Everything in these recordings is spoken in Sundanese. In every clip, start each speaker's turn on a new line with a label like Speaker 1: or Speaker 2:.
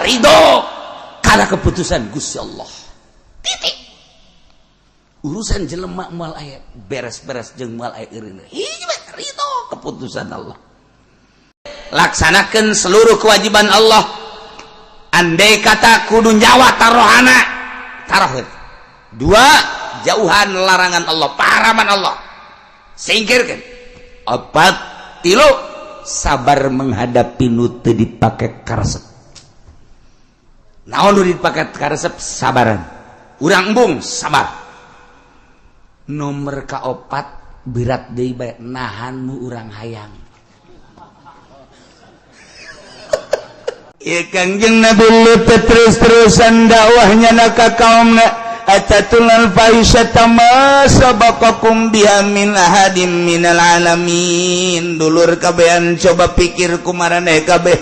Speaker 1: ridho karena keputusan Gusti Allah. Titik. Urusan jelema moal aya beres-beres jeung moal aya eureun. Ridho keputusan Allah. Laksanakeun seluruh kewajiban Allah. Andai kata kudu nyawa tarohana, tarohkeun. 2, jauhan larangan Allah, paharaman Allah. Singkirkeun. 4, 3, sabar menghadapi nu teu dipake karesep. Naon nu dipake karesep? Sabaran. Urang embung sabar. Nomor kaopat berat deui bae nahan mu urang hayang. Ya Kangjeng Nabi Lut terus-terusan dakwahnya ka kaumna atatul fahisyata ma sabaqakum biha min ahadin minal alamin. Dulur kabehan coba pikir kumaraneh kabeh.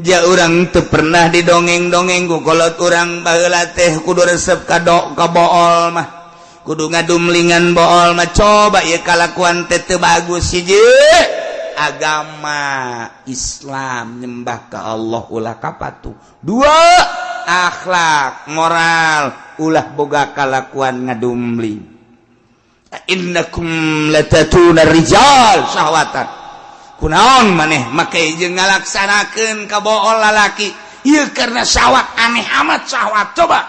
Speaker 1: Ja urang teu pernah didongeng-dongeng ku kolot urang baheula teh kudu resep ka bool mah. Kudu ngadumlingan bool mah coba ieu kalakuan teh teu bagus hiji. Agama Islam nyembah ka Allah ulah kapatu. 2, akhlak moral ulah boga kalakuan ngadumling. Innakum latatuna rijal syahwatan. Kunaon maneh make jeung ngalaksanakeun ka bool lalaki ieu karena syahwat aneh amat syahwat. Coba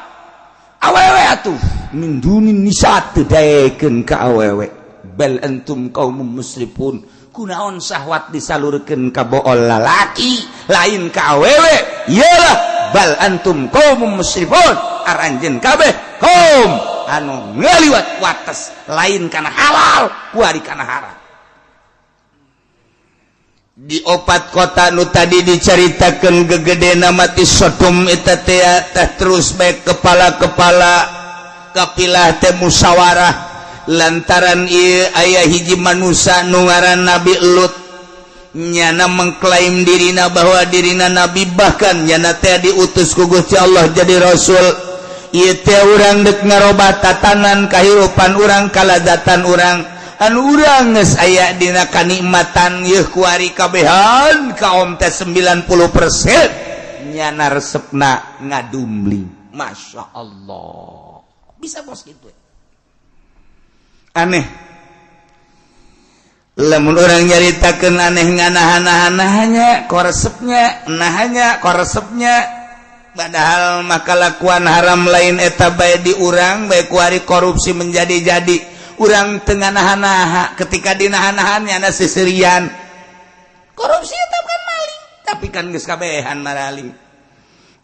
Speaker 1: awewe atuh min dunin nisa teu daekeun ka awewe. Bal antum qaumun musrifun. Kunaon syahwat disalurkeun ka bool lalaki lain ka awewe iyalah bal antum qaumum musrifun aranjeun kabeh kaum anu ngaliwat wates lain kana halal kuari kana haram. Di 4 kota nu tadi dicaritakeun gegedena mati Sodom eta teh terus bae kepala-kepala kapilah teh musyawarah lantaran ieu aya hiji manusia nu ngaran Nabi Lut nyana mengklaim dirina bahwa dirina nabi bahkan nyana teh diutus ku Gusti Allah jadi rasul. Ieu teh urang deuk ngarobah tatanan kahirupan urang kalazatan urang anu urang geus aya dina kanikmatan yeuh kuari kabehan kaum teh 90% nyana resepna ngadumbling. Masya Allah bisa bos gitu. Aneh lamun orang nyaritakeun aneh nganahan-nahannya koresepnya nahanya koresepnya padahal makalakuan haram lain eta bae di urang bae kuari korupsi menjadi-jadi urang teu nganahan-naha ketika dinahan-nahan nya seserian korupsi eta kan maling tapi kan geus kabehan maraling.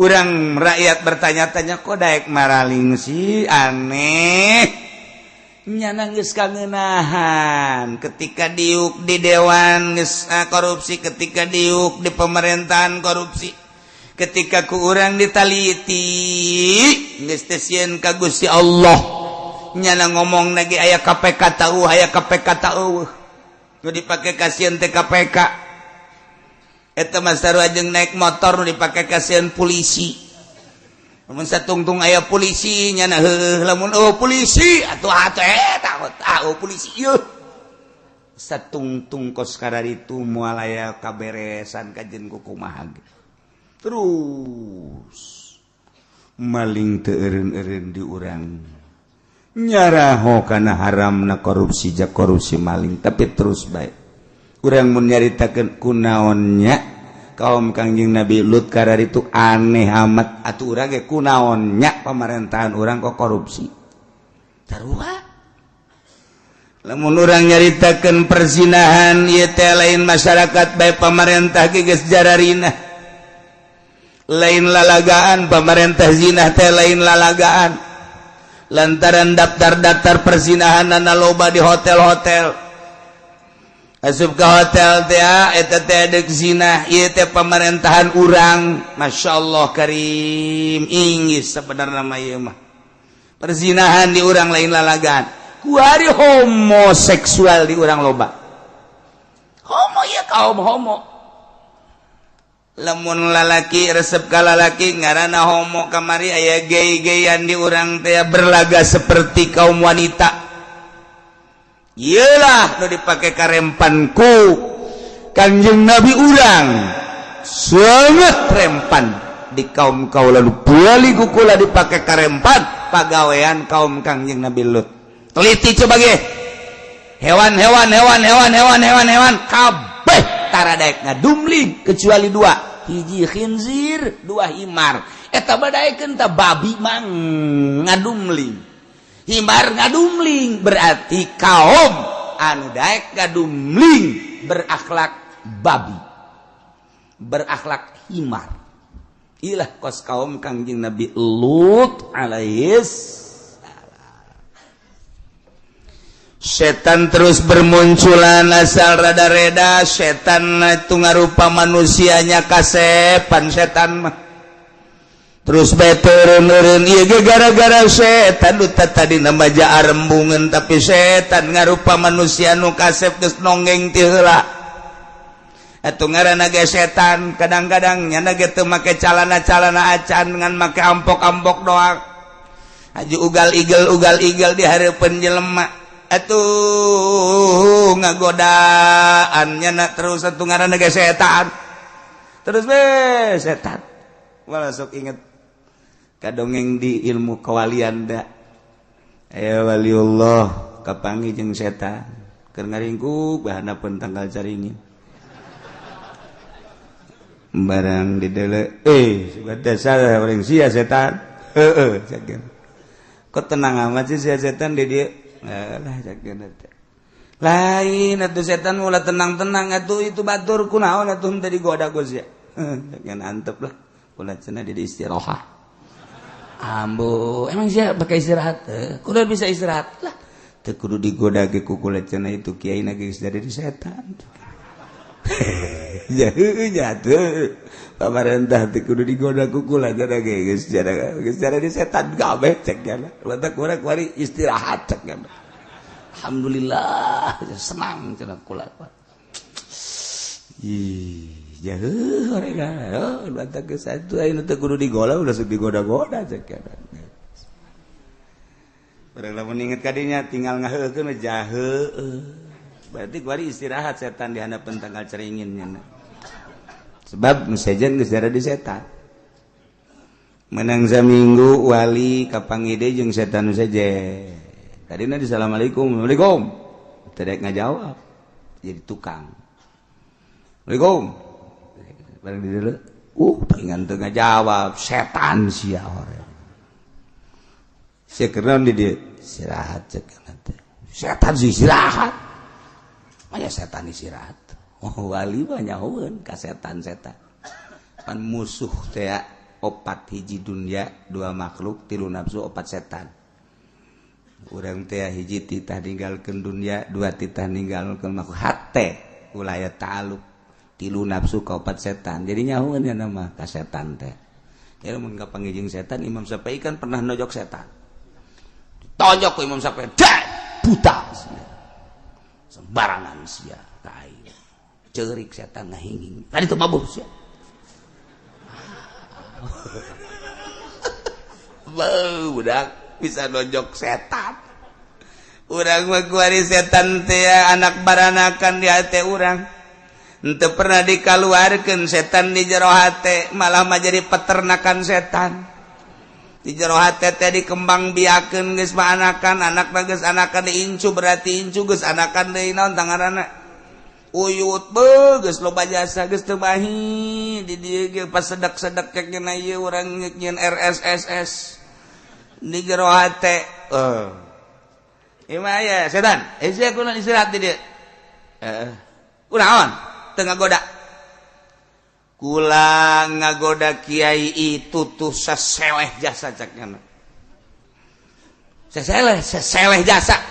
Speaker 1: Urang rakyat bertanya-tanya kok daek maraling sih aneh. Nyana geus kangeunahan ketika diuk di dewan geus korupsi, ketika diuk di pemerintahan korupsi, ketika ku urang ditaliti geus teh sieun ka Gusti Allah nyana ngomong lagi aya KPK tahu aya KPK tahu nu dipake ka sieun teh KPK eta mah sarua jeung naik motor nu dipake ka sieun polisi. Lamun satungtung aya polisi nyana heuh lamun polisi atuh takut polisi ieu satungtung kos kararitu moal aya kaberesan kajen ku kumaha terus maling teu eureun-eureun di urang nyaraho kana haramna korupsi jak korupsi maling tapi terus bae urang mun nyaritakeun kunaonnya kaum Kangjeng Nabi Lut karar itu aneh amat atuh urang ge kunaon nya pamerintahan urang kok korupsi sarua. Lamun urang nyaritakeun perzinahan ieu teh lain masyarakat bae pamarentah ge geus jararina lain lalagaan pamarentah zina teh lain lalagaan lantaran daftar-daftar perzinahanna loba di hotel-hotel. Asup ke hotel teh eta teh deuk zina ieu teh pamerintahan urang. Masyaallah karim inggis sebenarnya mah ieu mah perzinahan di urang lain lalagaan kuari homoseksual di urang loba homo ya kaum homo lamun lalaki resep ka lalaki ngaranna homo kamari aya gay-gayan di urang teh berlaga seperti kaum wanita. Iyalah nu dipake karempanku Kangjeng Nabi urang sangat rempan di kaum kaula bali kukula dipake karempat pagawean kaum Kangjeng Nabi Lut. Teliti coba ge. Hewan kabeh taradaek ngadumling kecuali dua. Hiji khinzir, dua himar. Eta badaekeun teh babi mang ngadumling. Himar ngadumling berarti kaum anu daek ngadumling berakhlak babi. Berakhlak himar. Ilah kos kaum Kangjeng Nabi Lut alaihis. Setan terus bermunculan asal rada-reda. Setan itu ngarupa manusianya kasepan setan mah. Terus turun-turun ieu ge gara-gara setan duta tadi namaja arembungan tapi setan ngarupa manusia nu kasep geus nonggeng ti heula. Atuh ngaranna ge setan kadang-kadang nyana ge teu make calana-calana acan ngan make ampok-ampok doang. Haji ugal-igel di hareupeun jelema. Atuh ngagodaan nyana terus atuh ngaranna ge setan. Terus setan. Wala sok inget kadongeng di ilmu kawalian da. Aya waliullah kapanggih jeung setan keur ngaringkuk bahanapeun tanggal caringin. Barang dideuleu sudah salah orang sia setan. Heeh cakeun. Kok tenang amat sih sia setan di dieu. Lah cakeun teh. Lain atuh setan ulah tenang-tenang atuh itu batur kunaon atuh teu digoda ku sia. Cakeun antep lah. Ulah cenah di istirahat. Ambo, emang sia bakal istirahat? Kudu bisa istirahat lah. Teu kudu digoda ge ku kula cenah itu kiai na geus dari setan. Jatuh pamarentah teh kudu digoda kukula jada ge geus jada di setan kabeh cek jana lantak urang kuari istirahat cek jana alhamdulillah senang cenah kula jauh orangna lantak geus atuh ayeuna teh kudu digoda udah sok digoda-goda cek jana bareng lamun inget kadinya tinggal ngaheukeun jaheuh berarti kuari istirahat setan di hadapan tanggal ceringin sebab sejen geus di setan menang saminggu wali kapangide jeung setan nu sejen tadina assalamualaikum waalaikum teu daek ngajawab jadi tukang waalaikum bareng di dieu pengen teu ngajawab setan sia orang sia keurang di dieu istirahat cek teh setan sih istirahat aya setan istirahat. Oh, wali banyak nyahoeun ka setan-setan. Pan musuh teh opat hiji dunya, dua makhluk, tilu nafsu, opat setan. Urang teh hiji titah ninggalkeun dunya, dua titah ninggalkeun makhluk hate, ulah aya ta'alluq, tilu nafsu ka opat setan. Jadi nyahoeun ya nama ka setan teh. Ya mun kapanggih jeung setan Imam Syafi'i kan pernah nojok setan. Tojok ku Imam Syafi'i, buta. Sembarangan sia tai ceurik setan ngahinging tadi teu mabuk sia budak bisa nonjok setan urang mah kuari setan teh anak baranakan di hate urang henteu pernah dikaluarkeun setan di jero hate malah mah jadi peternakan setan di jero hate teh dikembang biakeun geus anakan anakna geus anakan diincu berarti incu geus anakan deui naon tangaranna uyut geus loba jasa geus teu bahi di dieu ge pas sedek-sedek kekena ieu urang nyieun RSSS di jero hate ieu mah aya setan sia kunaon istirahat di dieu kunaon teu ngagoda kula ngagoda kiai itu tuh seseleh jasa caknya seseleh jasa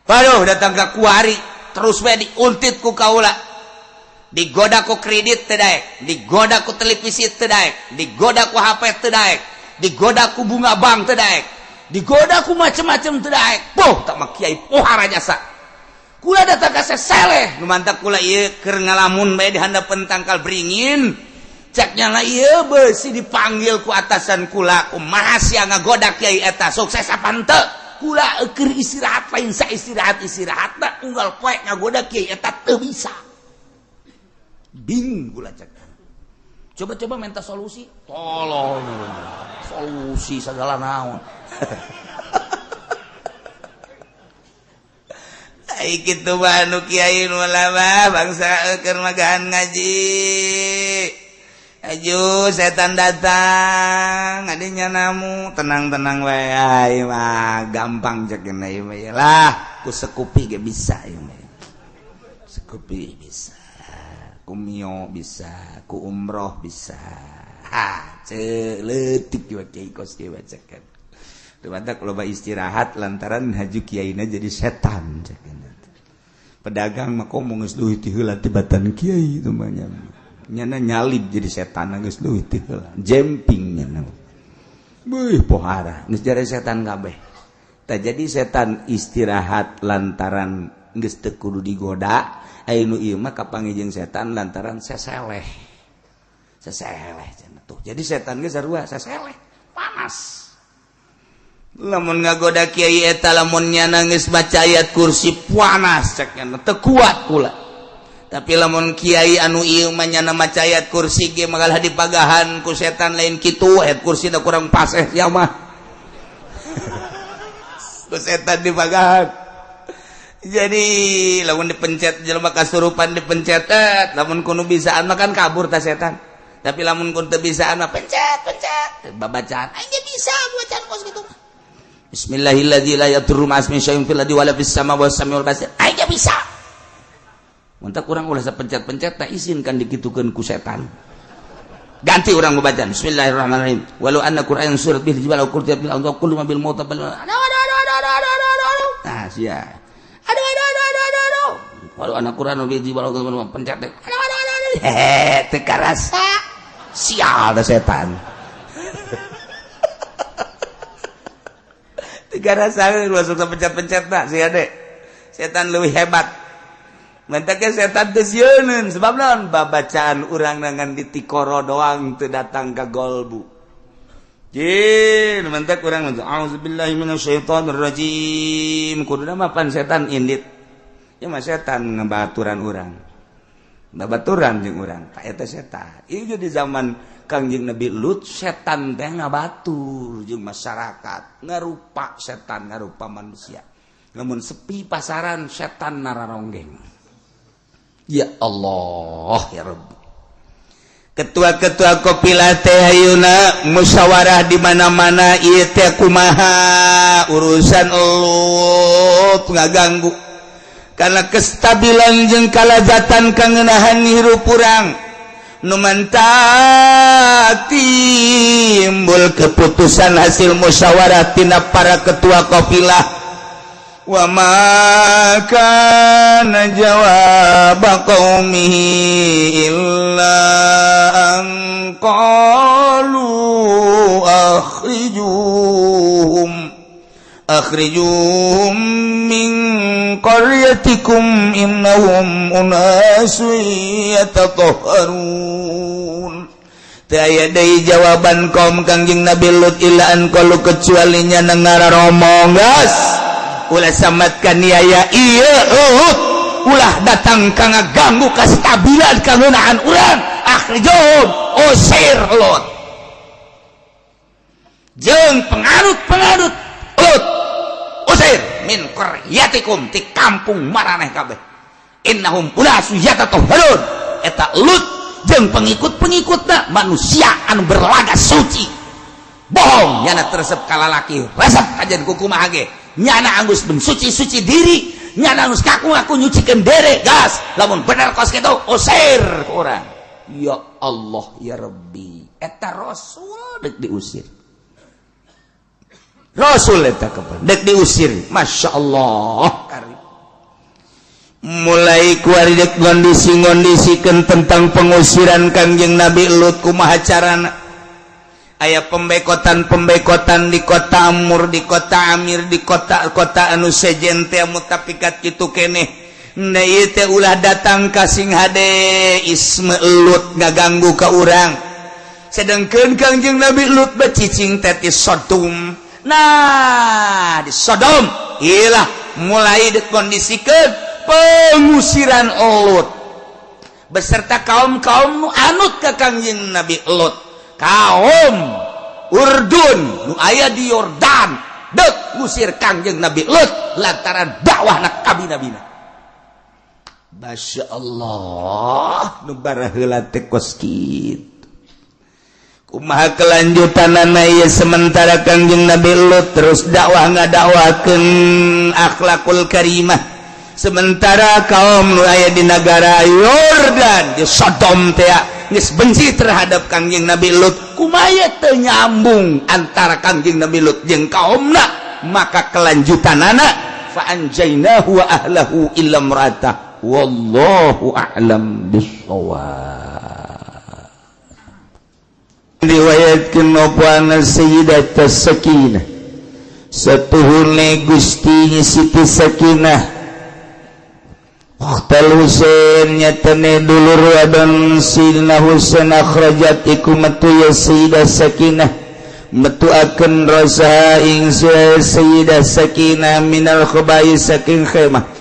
Speaker 1: waduh datang ke kuari terus we diuntit ku kaula digoda ku kredit teu daek digoda ku televisi teu daek digoda ku HP teu daek digoda ku bunga bank teu daek digoda ku macem-macem teu daek poh tak mah kiai pohara jasa kula datang ka seseleh nu mantap kula ieu keur ngalamun bae di handapeun tangkal beringin ceknya na ieu beusi dipanggil ku atasan kula kumaha sia ngagoda kiai eta sukses apa henteu kula keur istirahat lain sa istirahatna unggal poe ngagoda kiai eta teu bisa bingung kula cek Coba-coba minta solusi, tolong solusi segala naon. Ai kitu mah nu kiai nu lama bangsa keur magahan ngaji. Aju setan datang, adinya namu tenang-tenang wae ai mah gampang cek ieu mah lah, ku sekupi ge bisa ieu mah. Sekupi bisa. Ku mio bisa, ku umroh bisa. Ha, leutik kieu kiai kos kieu bacakan. Teu badak loba istirahat lantaran haju kiaina jadi setan cekeun. Pedagang mah komo geus leuwih ti heula tibatan kiai itu mah nya. Nyana nyalib jadi setan geus leuwih ti heula. Jemping nya. Beuh pohara, geus jare setan kabeh. Tah jadi setan istirahat lantaran geus teu kudu digoda. Ainu ieu mah kapangijing setan lantaran seseleh cenah tuh. Jadi setan ge sarua seseleh, panas. Lamun ngagoda kiai eta lamun nyana geus baca ayat kursi panas cekna teu kuat pula. Tapi lamun kiai anu ieu mah nyana maca ayat kursi ge magalah dipagahan ku setan lain kitu, ayat kursi da kurang paseh sia mah. Ku setan dipagahan. Jadi lamun dipencet jelema kasurupan dipencet lamun kudu bisaan mah kan kabur ta setan. Tapi lamun kudu teu bisaan mah pencet babacaan aing ge bisa bacaan kos kitu mah. Bismillahirrahmanirrahim la yadurru ma'asmi syai'un fil ardi wala fis samaa'i was samiul basir. Aing ge bisa. Mun teu kurang ulah sapencet-pencet tah izinkan dikitukeun ku setan. Ganti urang babacaan Bismillahirrahmanirrahim. Walau anna Qur'an surat bil jibal au qurtiya bil anza kullu ma bil mauta bal. Nah, sia. Aduh. Kalau anak Quran biji balau pencet deh. Aduh. Teka rasa. Sial dah setan. Teka rasa masuk ke pencet-pencet tak sih adek. Setan lebih hebat. Mentaknya setan teu sieun sebab naon babacaan urang nangan di tikoro doang teu datang ka golbu. Jin, mentak urang mah auzubillahi minasyaitonir rajim. Kuduna mah pan setan indit. Ya mah setan ngabaturan urang. Babaturan jeung urang, ta eta setan. Ieu di zaman Kangjeng Nabi Lut setan teh ngabatur jeung masyarakat, ngarupa setan ngarupa manusia. Lamun sepi pasaran setan nararonggeng. Ya Allah, ya Rabbi. Ketua-ketua kopilah teh ayeuna musyawarah di mana-mana ieu teh kumaha urusan Lut ngaganggu karena kestabilan jeung kalajatan kangeunahan hirup urang nu mantap timbul keputusan hasil musyawarah tina para ketua kopilah. Wa ma kana jawab qaumihi illa an qalu akhrijuhum min qaryatikum innahum unasun yatatahharun. Taya deui jawaban kaum Kangjeng Nabi Lut illa an qalu kecuali nya ngararomong gas. Ulah samatkan niaya iya ulah datang ka ngaganggu kastabilan kangeunahan urang akhrijum usir Lut jeung pengarut Lut usir min qaryatikum ti kampung maraneh kabeh innahum unasun yatatahharun eta Lut jeung pengikut-pengikutna manusia anu berlagas suci bohong nyana teresep kalalaki resep kajen kukumaha ge nyana anggus mensuci-suci diri nyana anggus ngaku-ngaku nyucikeun dere gas lamun bener kos kitu usir ke urang. Ya Allah ya Rabbi eta rasul dek diusir rasul eta kepada dek diusir masyaallah karim. Mulai kuari dek ngondisi-ngondisikeun tentang pengusiran Kangjeng Nabi Lut kumaha carana. Aya pembekotan di kota Amur, di kota Amir, di kota anu sejen teh mutapikat kitu keneh. Na ieu teh ulah datang ka sing hade isme Lut ngaganggu ka urang. Sedengkeun Kangjeng Nabi Lut bacicing teh di Sodom. Nah, di Sodom iyalah mulai dikondisikeun pengusiran Lut. beserta kaum-kaum nu anut ka Kangjeng Nabi Lut, kaum Urdun nu aya di Yordan deuk ngusir Kangjeng Nabi Lut lantaran dakwahna ka nabi-nabina. Masya Allah, nu bara heula teh kos kitu. Kumaha kelanjutanana ieu sementara Kangjeng Nabi Lut terus dakwah ngadakwakeun akhlakul karimah, sementara kaum nu aya di negara Yordan di Sodom teh geus benci terhadap Kangjeng Nabi Lut. Kumaha teu nyambung antara Kangjeng Nabi Lut jeung kaumna, maka kelanjutanana fa anjaynahu wa ahlahu illa imra'atah wallahu a'lam bissawab. Riwayatkeun opana Sayyidatah Sakinah satuhurna Gusti Siti Sakinah Ukhtal Husain nyatane dulur wadon Sidina Husain akhrajat iku metu ya Sayyidah Sakinah metuakeun rosaha ing Sayyidah Sakinah minal khaba'i saking khemah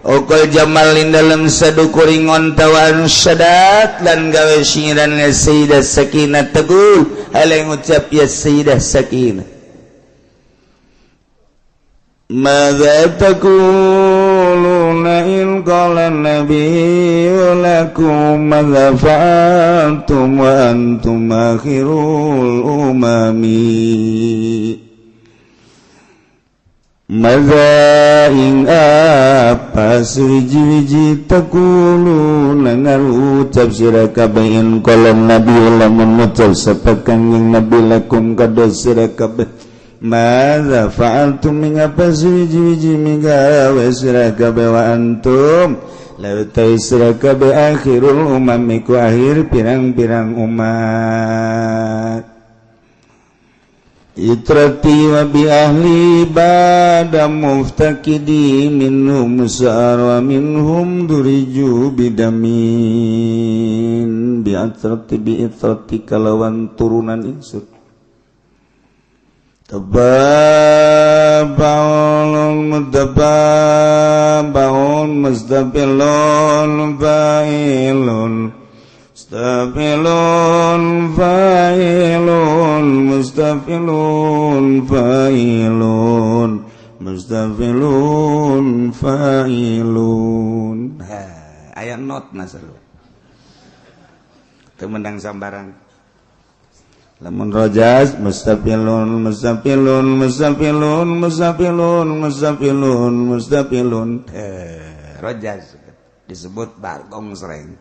Speaker 1: Okol jamalin dalam sadukuring ontawan syadat lan gawe singiran Sayyidah Sakinah teguh halai ngucap ya Sayyidah Sakinah madza taquluna in qala nabiyyu lakum madza fa'altum wa antum akhirul umami. Madza ing apa suwiji-wiji taquluna ngarucap sira kabeh in qala nabiyyu lamun ngucap sapa Kangjeng Nabi lakum kada sira kabeh madza fa'altum ing apa suwiji-wiji migawe sira kabeh wa antum lautai sira kabeh akhirul umam iku akhir pirang-pirang umat. Itrati wa bi ahli bada muftakidi minhum sa'ar wa minhum duriju bidamin bi'atrati bi'itrati kalawan turunan insut tababaun mudabbaun musdabilun fa'ilun mustafilun fa'ilun mustafilun fa'ilun mustafilun fa'ilun. Aya not nasar teu menang sambarang lamun rojas mustafilun mustafilun mustafilun mustafilun mustafilun mustafilun rojas disebut bargong sreng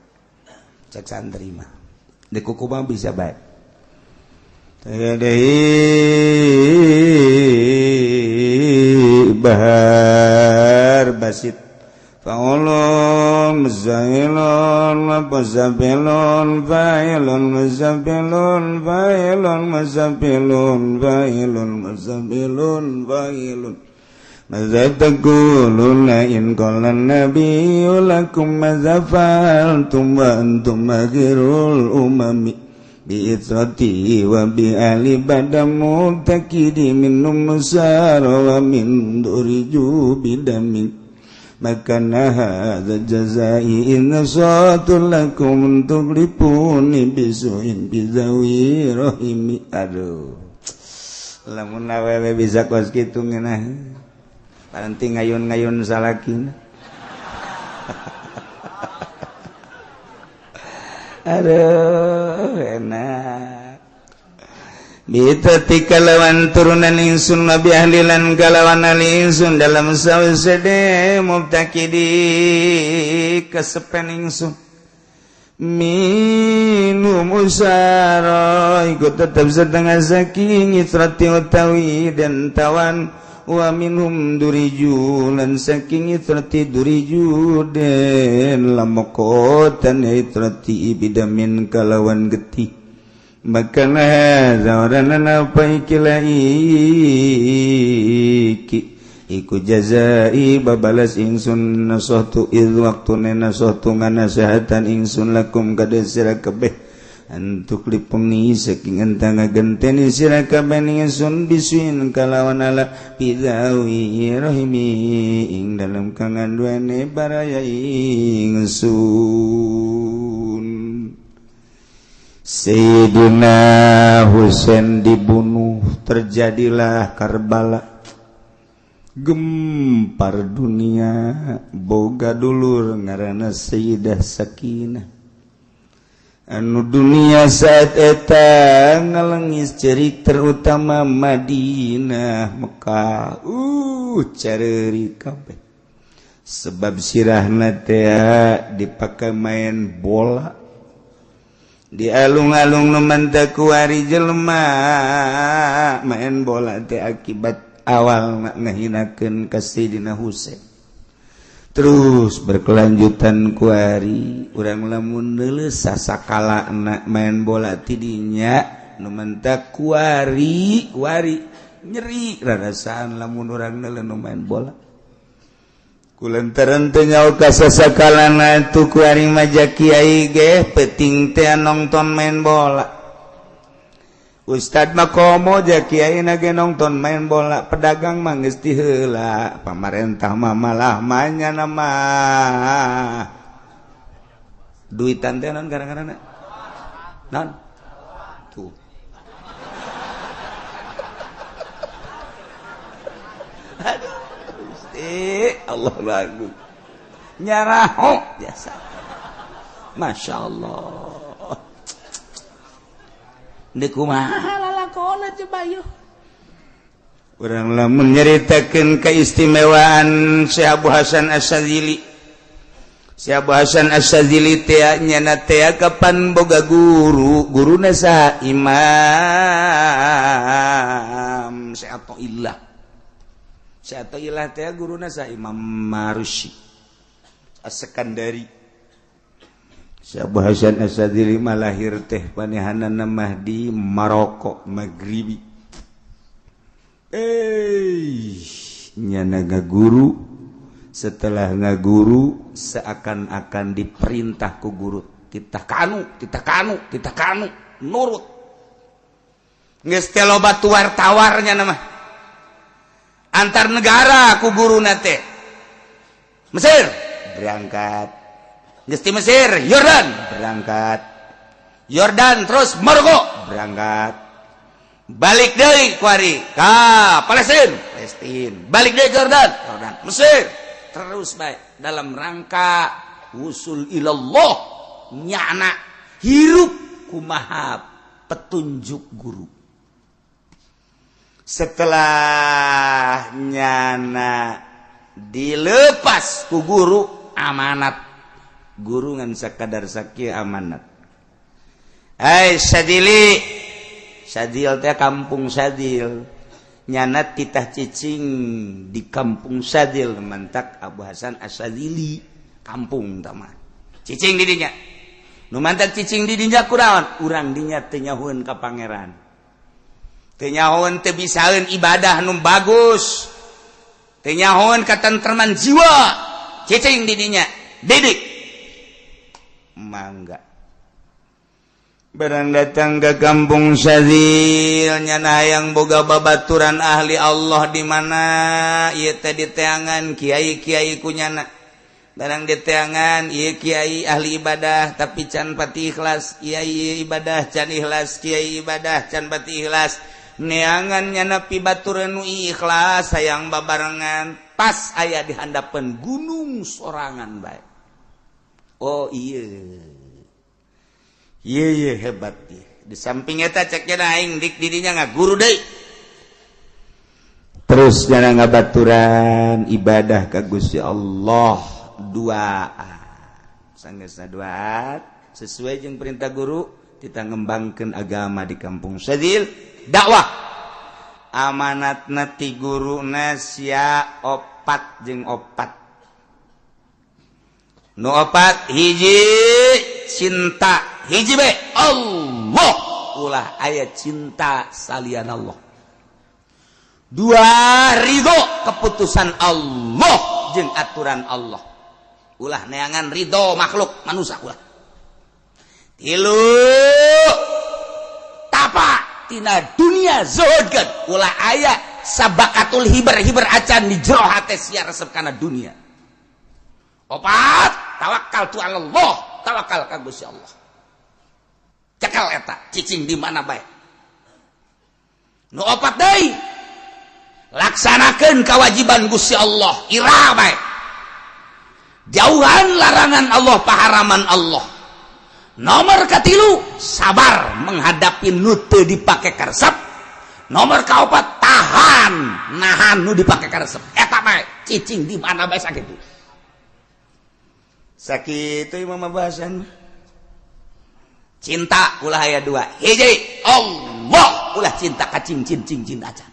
Speaker 1: cek santri mah di kuku mah bisa baik bahar basit fa'ulun muzailun muzafilun fa'ilun muzafilun fa'ilun muzafilun fa'ilun muzafilun fa'ilun madza taquluna in qala nabiyyu lakum madza fa'altum wa antum akhirul umami bi'itrati wa bi ali badamu takidi minum musara wa min duriju bidamin makana hadza jazai in nasatul lakum tuglipuni bisuin bizawi rahimi. Aduh lamun awewe bisa kos kitu ngeunah paranti ngayun-ngayun salakin. Aduh enak bitati kalawan turunan insun nabi ahlilan kalawan ali insun dalam sawsede mubtakidi kesepen insun minum usara ikut tetap setengah saking itrati utawi dan tawan wa minhum duriju lan saking itrati duriju den lamokotan itrati bidamin kalawan getih makana zawarana apa iki iku jazai babalas ingsun nasahtu id waktune nasahtu nganasehatan ingsun lakum kada sira kabeh antuk lipuni saking entang ngagenteni sira kabeh ingsun bisuin kalawan ala bidawi rahimi ing dalam kanganduane baraya ingsun. Sayyidina Husain dibunuh, terjadilah Karbala. Gempar dunia, boga dulur ngaranna Sayyidah Sakinah. Anu dunia saat eta ngalengis cerik terutama Madinah, Mekah. Careurik kabeh. Sebab sirahna teh dipakai main bola. Di alung-alung nu manteu kuari jelema main bola teh akibat awal ngahinakeun ka Sayyidina Husain. Terus berkelanjutan kuari urang lamun leuleus sasakala main bola ti dinya nu manteu kuari nyeri rarasaan lamun urang leuleuh nu main bola. Kulantaran teu nyaho ka sasakalana tu kuari maja kiai ge peuting teh nongton main bola. Ustad mah komo ja kiai na ge nongton main bola, pedagang mah geus ti heula, pamarentah mah malah manyana mah duitan teh naon gara-garana? Naon? Tuh. Aduh. Allah lagu nyaraho biasa. Masya Allah. Ini kumaha lalakona coba yuk. Urang lamun nyaritakeun keistimewaan Syekh Abu Hasan Asyadzili. Syekh Abu Hasan Asyadzili teh nyana teh kapan boga guruna saha Imam Syekh Athaillah. Syai'illah teh guruna sa Imam Marusi As-Sekandari. Syekh Abu Hasan Asyadzili lahir teh panehanana mah di Maroko Maghribi. Nyana ngaguru, setelah ngaguru seakan-akan diperintah ku guru kita kanu nurut. Geus teh loba tuwar-tawarnya nama antar negara ku guruna teh. Mesir berangkat, geus ti Mesir Yordan berangkat, Yordan terus Maroko berangkat, balik deui kuari ka Palestina, balik deui ke Yordan, Mesir, terus baik dalam rangka usul ilallah, nyana hirup kumaha petunjuk guru. Setelah nyana dilepas ku guru amanat, guru ngan sakadar sakieu amanat. Hai Sadili, Sadil teh kampung Sadil, nyana titah cicing di kampung Sadil mantak Abu Hasan Asyadzili kampung tama cicing di dinya. Nu mantak cicing di dinya kunaon? Urang dinya teu nyahoeun ka pangeran, teu nyahoeun teu bisaeun ibadah nu bagus, teu nyahoeun katentreman jiwa, cicing di dinya didik mangga. Barang datang ke kampung Syadzil nyana hayang boga babaturan ahli Allah di mana ieu teh diteangan kiai-kiai ku nyana. Barang diteangan ieu kiai ahli ibadah tapi can pati ikhlas, kiai ibadah can ikhlas, kiai ibadah can pati ikhlas. Neangan nyana pibaturan nu ikhlas hayang babarengan pas aya di handapeun gunung sorangan bae. Oh iya. Iya hebat dia. Di samping eta cek cenah aing dik didinya ngaguru deui. Terus cenah ngabaturan ibadah ka Gusti Allah, doa. Sanggeusna doa sesuai jeung perintah guru kita ngembangkeun agama di kampung Syadzil, dakwah. Amanatna ti guruna sia opat jeung opat. Nu opat hiji cinta, hiji be Allah, ulah aya cinta salian Allah. Dua ridho keputusan Allah jeung aturan Allah, ulah neangan ridho makhluk manusia ulah. Tilu tapa tina dunia zuhudkeun, ulah aya sabakatul hiber acan di jero hate sia resep kana dunia. Opat tawakal tu Allah, tawakal ka Gusti Allah. cekal eta cicing di mana bae nu opat deui laksanakeun kewajiban Gusti Allah ira bae jauhan larangan Allah paharaman Allah nomor katilu sabar menghadapi nu teu dipake karesep nomor kaopat tahan nahan nu dipake karesep eta bae cicing di mana bae sakitu imam bahasan cinta ulah aya dua hiji Allah ulah cinta ka cing aja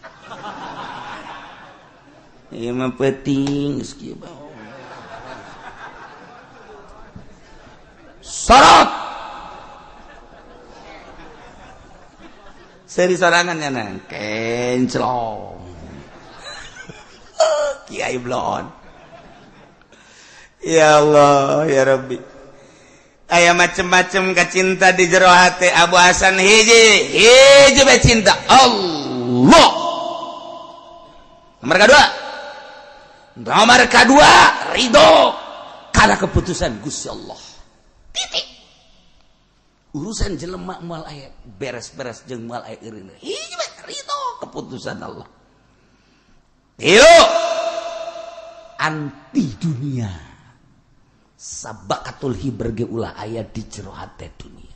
Speaker 1: ieu mah penting geus kieu sorot seri sorangan nya kenclong kiai blon ya Allah ya Rabbi aya macem-macem kacinta di jero hati Abu Hasan hiji bae cinta Allah nomor kedua ridho karena keputusan Gusti Allah titik urusan jelema moal aya beres-beres jeung moal aya eureun hiji bae ridho keputusan Allah tilu anti dunia sabakatul hiber ge ulah aya di jero hate dunia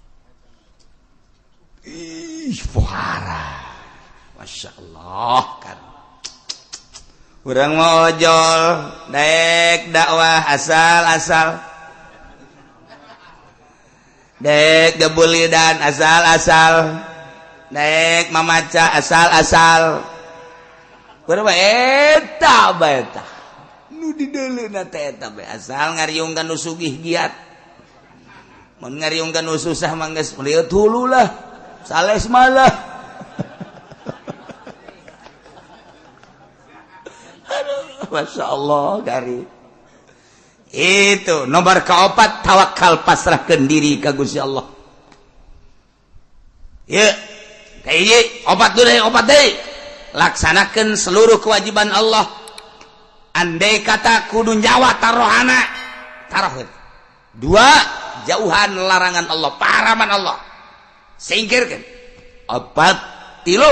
Speaker 1: fuhara Masya Allah kan urang mau ojol daek dakwah asal daek gebulidan asal daek mamaca asal berapa eta baeta nu dideuleuna teh eta bae asal ngariungkan nu sugih giat mun ngariungkan nu susah mah geus lieur hulu lah sales malah aduh Masya Allah gari itu nomor keopat tawakal pasrahkeun diri ka Gusti Allah ye kayak opat deui laksanakeun seluruh kewajiban Allah andai kata kudu nyawa tarohana tarohkeun dua jauhan larangan Allah paharaman Allah singkirkeun opat tilu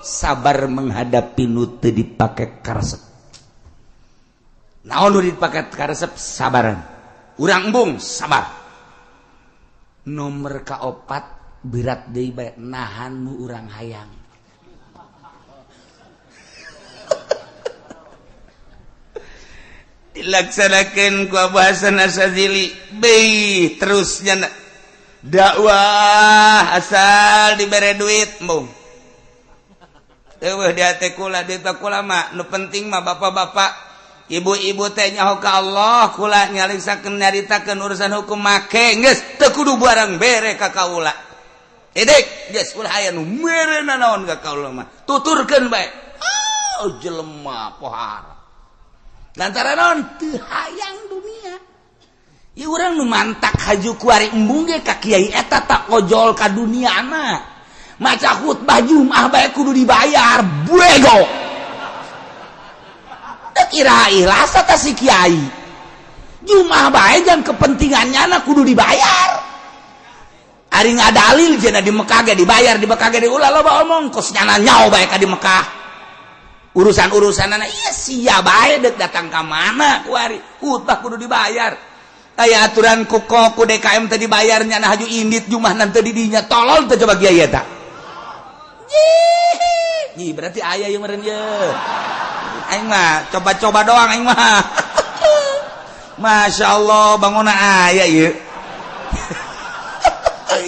Speaker 1: sabar menghadapi nu teu dipake karesep naon nu dipake karesep sabaran urang embung sabar nomor kaopat berat deui bae nahan nu urang hayang dilaksanakan ku Abu Hasan Asyadzili bae terusnya dakwah asal dibere duit embung eueuh di hate kula di kula mah nu penting mah bapak-bapak ibu-ibu teh nyaho ka Allah kula nyalingsakeun nyaritakeun urusan hukum make geus teu kudu barang bere ka kaula edek geus ulah aya nu merena naon ka kaula mah tuturkeun bae jelema pohara lantaran naon teu hayang dunia ieu urang nu mantak haju kuari embung ge ka kiai eta tak ojol ka duniana maca khutbah Jumat bae kudu dibayar buego teu kira ikhlas eta si kiai Jumat bae jang kepentingannya na kudu dibayar ari ngadalil cenah di Mekah ge dibayar di Mekah ge ulah loba omong kosnyana nyaho bae ka di Mekah urusan-urusanana iya sia bae deuk datang ka mana kuari khutbah kudu dibayar aya aturan ku DKM teh dibayarnya na haju indit Jumahan teu di dinya tolol teh coba kiai eta ih berarti aya yang meureun ye aing mah coba-coba doang aing mah Masya Allah bangunna aya ieu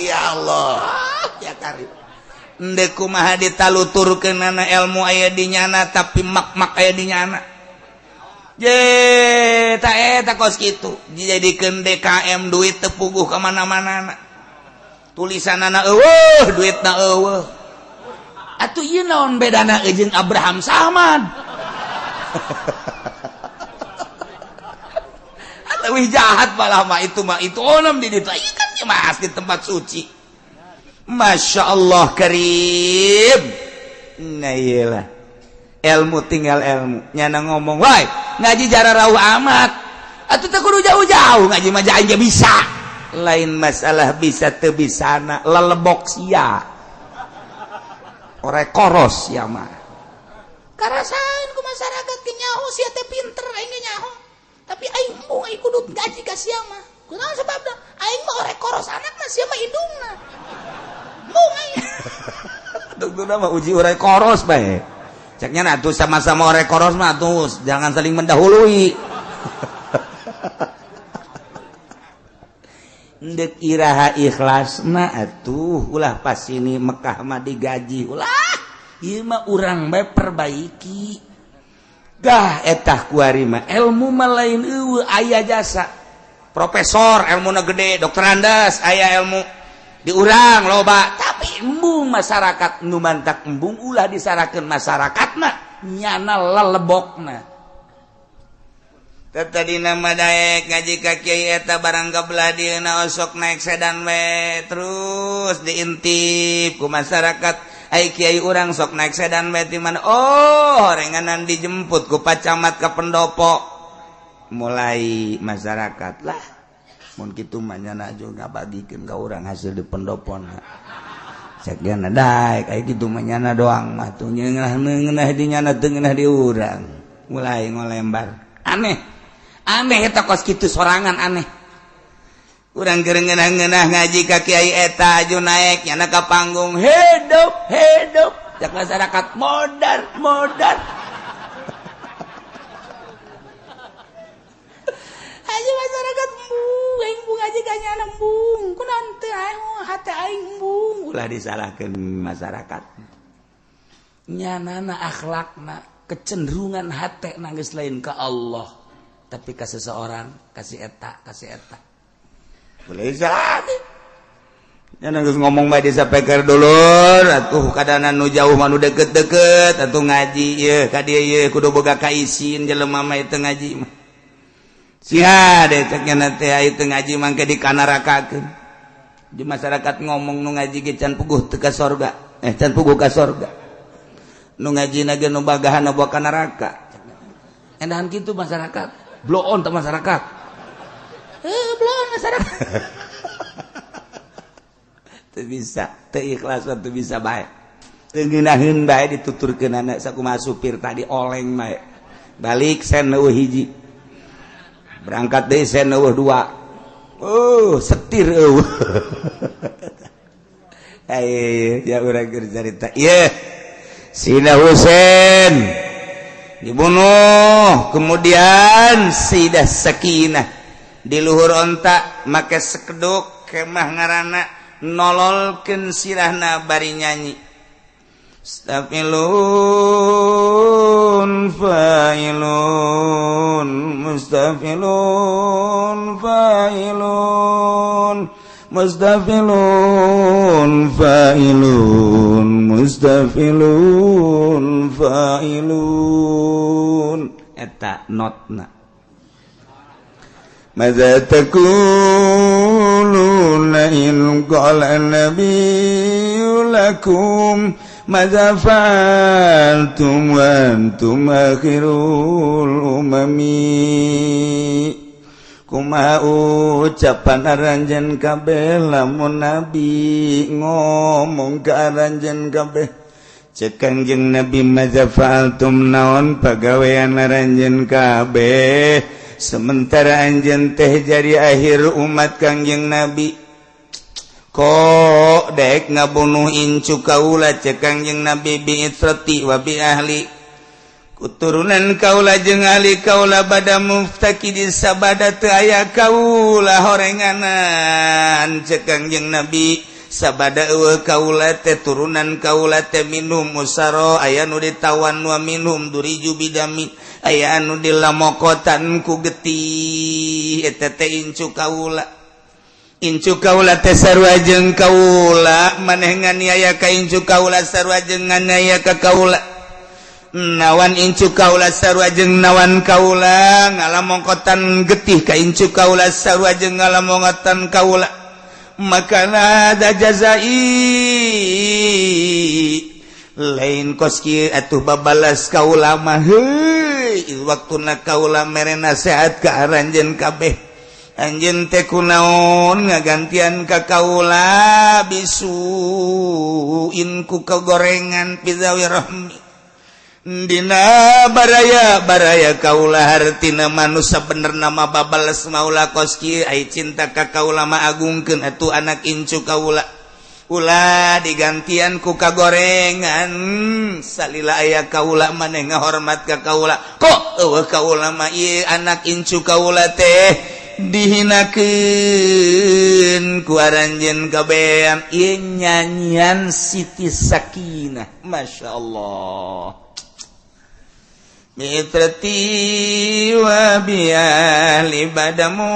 Speaker 1: ya Allah ya karim endek kumaha ditaluturkeunana ilmu aya di nyana tapi mak-mak aya di nyana je ta eta kos kitu dijadikeun DKM duit teu puguh ka mana-manana tulisanana eueuh duitna eueuh atuh ieu naon bedana jeung Abraham Samad leuwih jahat malah mah itu onom di ditu ieu kan mas di tempat suci Masya Allah karim nah iyalah ilmu tinggal ilmu nyana ngomong wai ngaji jara rauh amat atuh teu kudu jauh-jauh ngaji mah aing ge bisa lain masalah bisa teu bisana lelebok sia ore koros ya mah karasain ku masyarakat ge nyaho sia teh pinter aing ge nyaho tapi aing embung aing kudu gaji ka sia mah kunaon sababna aing mah ore koros anakna sia mah indungna embung aing duguna mah uji ore koros bae ceknya atuh sama-sama ore koros mah atuh jangan saling mendahului ndek iraha ikhlasna atuh ulah pas ini Mekah mah digaji ulah ieu mah urang bae perbaiki gah etah kuari mah ilmu mah lain eueuh aya jasa profesor ilmuna gede dokter andas aya ilmu di urang loba tapi embung masyarakat nu mantak embung ulah disarakeun masyarakatna nyana lelebokna tadi nama daek ngaji ka kiai eta barang kabelah dieuna osok naik sedan we terus diintip ku masyarakat ai kiai urang sok naik sedan we di mana oh renganan dijemput ku pacamat ka pendopo mulai masyarakat lah mun kitu mah nyana juga bagikeun ka urang hasil di pendopona cek gana daek ai kitu mah nyana doang mah tuh ngeunah di nyana teu ngeunah di urang mulai ngolembar aneh eta kos kitu sorangan aneh urang keur ngeunah-ngeunah ngaji ka kiai eta aju naek nyana ka panggung hidup cak masyarakat modar aja masyarakat embung aing embung aja ka nyana embung kunaon teu aing hate aing embung ulah disalahkeun masyarakat nyanana akhlakna kecenderungan hate nangis lain ka Allah tapi ke seseorang kasih eta boleh salah jangan ngomong bae disampaikan dulur atuh kadana nu jauh mah nu deket-deket atuh ngaji ye ka dieu ye kudu boga kaisin jelema mah teu ngaji mah sia de cek nya teh aya teu ngaji mangke dikanarakakeun di masyarakat ngomong nu ngaji ge can puguh teu ka sorga can puguh ka sorga nu ngajina ge nu bagahana bawa ka neraka endahan kitu masyarakat blow on ke masyarakat blow on masyarakat teu bisa teu ikhlas teu bisa bae teu ngeunaheun bae dituturkeun anak sakumaha supir tadi oleng bae balik sen eueuh hiji berangkat deui sen eueuh dua setir eueuh aye ya urang keur carita ieu Sina Husein dibunuh kemudian Sayyidah Sakinah di luhur onta make sekeduk kemah ngaranna nololkeun sirahna bari nyanyi mustafilun failun mustafilun failun mustafilun failun mustafilun failun eta notna madza taquluna in qala nabiyyu lakum madza fa'altum wa antum akhirul umami kumaha ucapan aranjeun kabeh lamun nabi ngomong ka aranjeun kabeh cek Kangjeng Nabi madza fa'altum naon pagawean aranjeun kabeh sementara anjeun teh jadi akhir umat Kangjeng Nabi kok dek ngabunuh incu kaula cek Kangjeng Nabi bi itrati wa bi ahli kuturunan kaula jeung ahli kaula bada muftakidin sabada teu aya kaula horenganan cek Kangjeng Nabi sabada eueuh kaula teh turunan kaula teh minum musaro aya nu ditawan wa minum duriju bidami aya anu dilamokotan ku getih eta teh incu kaula teh sarua jeung kaula maneh nganiaya ka incu kaula sarua jeung nganiaya ka kaula nawan incu kaula sarua jeung nawan kaula ngalamongkotan getih ka incu kaula sarua jeung ngalamongkotan kaula maka ada jazai lain kos kieu atuh babalas kaula mah heuy waktuna kaula mere nasehat ka aranjeun kabeh anjeun teh kunaon ngagantian ka kaula bisuin ku kagorengan pizawi rahmi dina baraya kaula hartina manusia bener nama babales maula koski ai cinta ka kaula ma agungkeun atuh anak incu kaula ulah digantian ku kagorengan salila aya kaula maneh ngahormat ka kaula kok eueuh kaula mah ieu anak incu kaula teh dihinakeun ku aranjeun kabean ieu nyanyian Siti Sakinah masyaallah mitrati wa bi'ahli badamu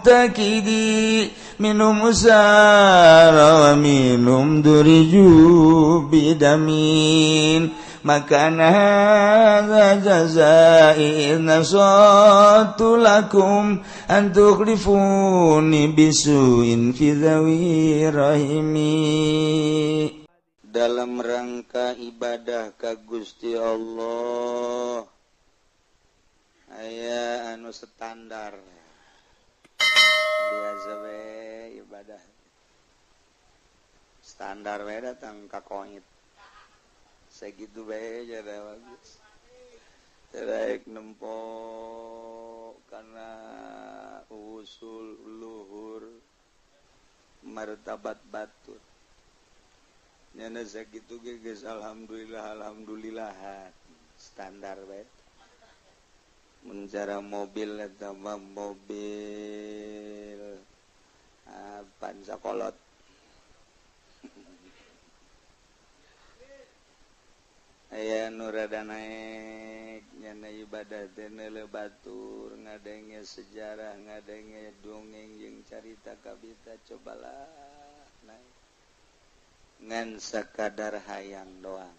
Speaker 1: takidi minum usara wa minum duriju bidamin makana hadza jazai nasatu lakum an tukhlifuni bisuin fi dhawi rahimi dalam rangka ibadah ka Gusti Allah aya anu standar biasa we ibadah standar we datang ka koit segitu we jadi bagus terek nempo karena usul luhur martabat batur nyana sakitu ge geus alhamdulillah standar bae mun cara mobil eta mah mobil pan sakolot aya nu rada naek nyana ibadah teh neuleuh batur ngadenge sejarah ngadenge dongeng jeung carita kabita cobalah naik ngan sakadar hayang doang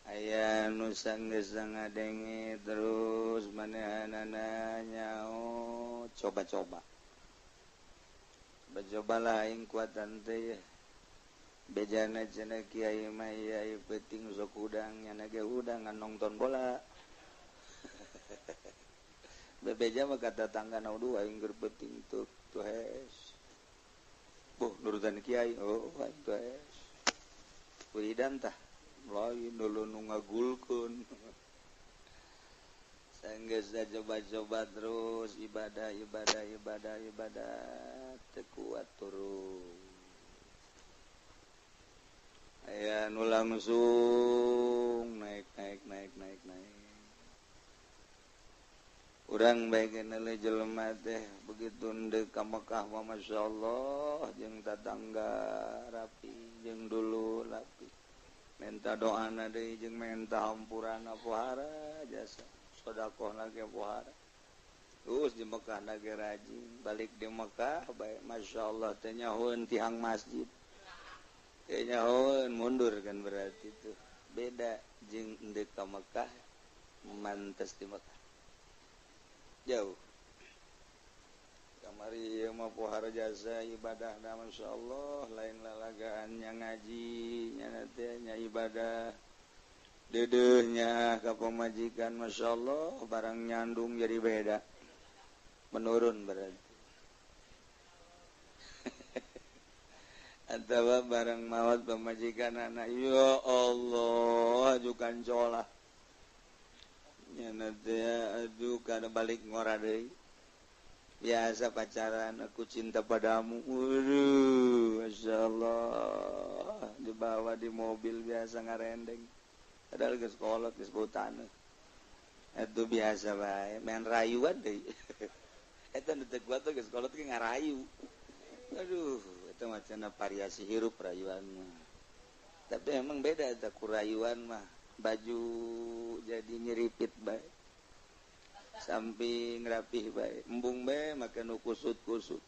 Speaker 1: aya nu sanggeus ngadenge terus manehanana nyao coba-coba aing kuatan teh bejana cenah kiai mah ieu penting sok udang nyana ge udang ngan nonton bola bebeja mah kata tangga naudu aing keur penting tuh hes boh nurutan kiai oh itu es wiridan tah lain dulu nu ngagulkeun sanggeus coba-coba terus ibadah teu kuat turun aya nu langsung naik urang bae kenele jelema teh begitu ndeu ka Mekah mah masyaallah jeung tatangga rapi jeung dulu rapi minta doana deui jeung minta hampurana pohara jasa sedekahna ge pohara terus di Mekah na ge rajin balik di Mekah bae masyaallah teh nyahoeun tihang masjid teh nyahoeun mundur kan berarti tuh beda jeung ndeu ka Mekah mantes di Mekah jauh kamari ieu mah pohara jasa ibadah da masyaallah lain lalagaan nya ngaji nya teh nya ibadah deudeuhnya ka pamajikan masyaallah barang nyandung jadi beda menurun berarti atawa barang maot pamajikan anak ya Allah ajukan colah nyana teh aduh kana balik ngora deui biasa pacaran aku cinta padamu masyaallah dibawa di mobil biasa ngarendeng padahal geus kolot geus bau taneuh atuh biasa bae main rayuan deui eta nu teu kuat geus kolot ge ngarayu aduh eta mah cenah variasi hirup rayuan mah tapi emang beda eta ku rayuan mah baju jadi nyeripit bae samping rapih bae embung bae make nu kusut-kusut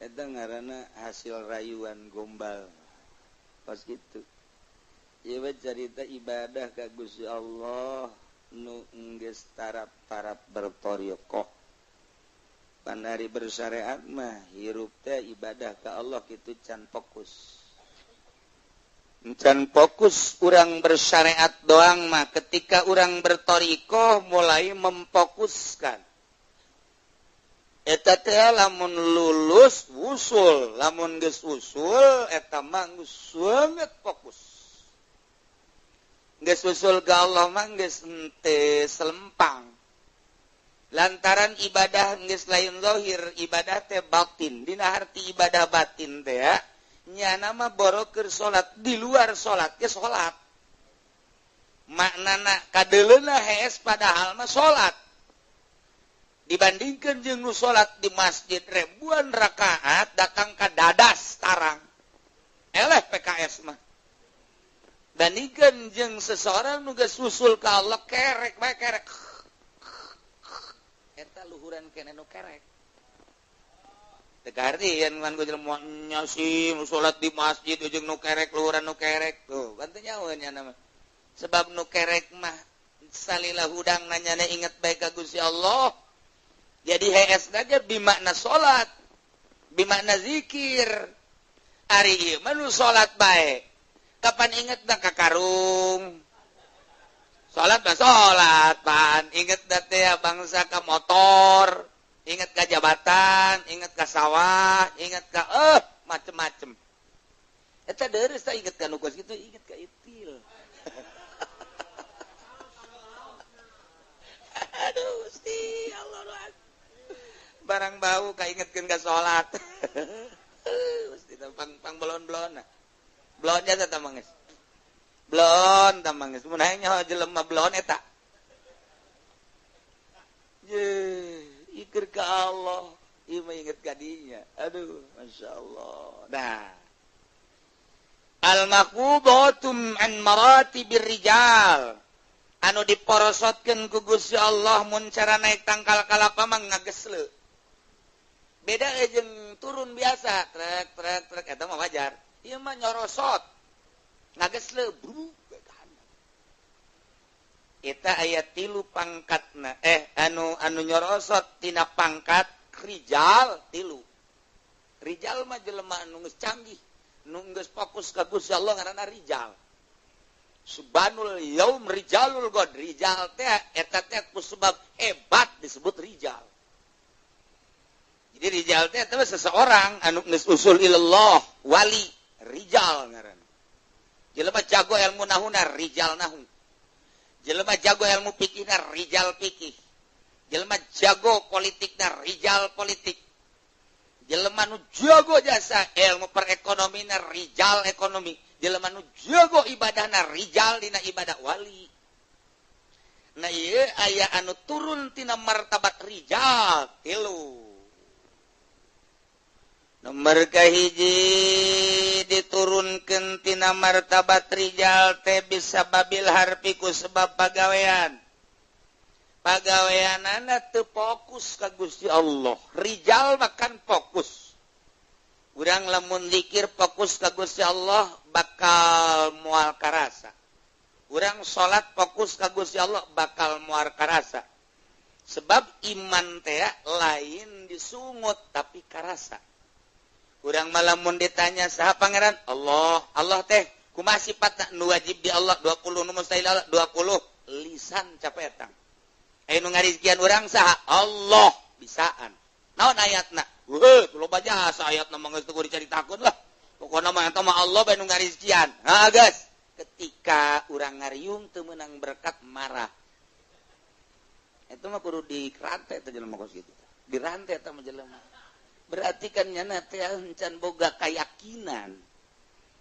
Speaker 1: eta ngaranna hasil rayuan gombal pas kitu ieu carita ibadah ka Gusti Allah nu geus tarap-tarap bertoriokoh pan hari bersyariat mah hirup teh ibadah ka Allah kitu can fokus can fokus urang bersyariat doang mah ketika urang bertorikoh mulai memfokuskan eta teh lamun lulus wusul, lamun geus usul eta mah geus sangat fokus. Geus usul ka Allah mah geus teu selempang. Lantaran ibadah geus lain zahir, ibadah teh batin. Dina harti ibadah batin teh ya, nyana mah borokeun salat, di luar salat ge salat. Maknana kadeleuna hees padahal mah salat. Dibandingkan jeung nu salat di masjid ribuan rakaat datang ka dadas tarang. Eleh PKS mah. Bandingkeun jeung seseorang nu geus usul ka Allah kerek bae kerek. Eta luhuran keneh nu kerek. Teu gardian ngan jelema nyasi nu salat di masjid jeung nu kerek luhuran nu kerek. Tuh, kan teu nyaeun nya nama. Sebab nu kerek mah salila hudang nanyana inget bae ka Gusti Allah. Jadi hees aja bimakna salat, bimakna zikir. Ari ieu mah nu salat bae. Kapan ingetna ka karung? Salat mah salat, pan. Inget da teh bangsa ka motor, inget ka jabatan, inget ka sawah, inget ka macem-macem. Eta deureuh tah inget ka nu geus kitu, inget ka itil. Aduh, Gusti Allah. Barang bau kaingetkeun ka salat. Gusti pang belon-belon. Belonnya teh tah mangis. Belon tah mangis. Mun hayang nyaho jelema belon eta. Ye, ikir ka Allah, ieu mah inget ka dinya. Aduh, masyaallah. Nah. Al-maqbudatum an maratibir rijal. Anu diporosotkeun ku Gusti Allah mun cara naik tangkal kalapa mah ngagesleu. Beda jeung turun biasa, trek eta mah wajar. Ieu mah nyorosot. Ngagesleu bruk ka handap. Eta aya 3 pangkatna. Anu nyorosot tina pangkat rijal 3. Rijal mah jelema anu geus canggih, nu geus fokus ka Gusti Allah ngaranna rijal. Subhanul yaum rijalul god. Rijal teh eta teh ku sebab hebat disebut rijal. Jadi rijal teh eta seseorang anu geus usul ilallah, wali, rijal ngaranna. Jelema jago ilmu nahuna, rijal nahu. Jelema jago ilmu fikihna, rijal fikih. Jelema jago politikna, rijal politik. Jelema nu jago jasa ilmu perekonomina, rijal ekonomi. Jelema nu jago ibadahna, rijal dina ibadah wali. Nah ieu aya anu turun tina martabat rijal 3. Nomor kahiji diturunkeun tina martabat rijal teh bisa babil harfi ku sebab pagawean. Pagaweanana teu fokus ka Gusti Allah. Rijal makan fokus. Urang lamun zikir fokus ka Gusti Allah bakal moal karasa. Urang salat fokus ka Gusti Allah bakal moal karasa. Sebab iman teh lain disungut tapi karasa. Urang malamun ditanya saha pangeran Allah, Allah teh kumaha sifatna nu wajib di Allah 20 nu mustahil Allah 20 lisan capetang. Anu ngarizkian urang saha Allah bisaan. Naon ayatna? Heuh, loba jasa ayatna mah geus teu dicaritakeun lah. Pokona mah eta mah Allah bae nu ngarizkian. Ha geus, ketika urang ngariung teu meunang berkat marah. Eta mah kudu dirantai teh jelema kos kitu. Dirantai eta mah jelema. Berarti kan nyana teh encan boga keyakinan.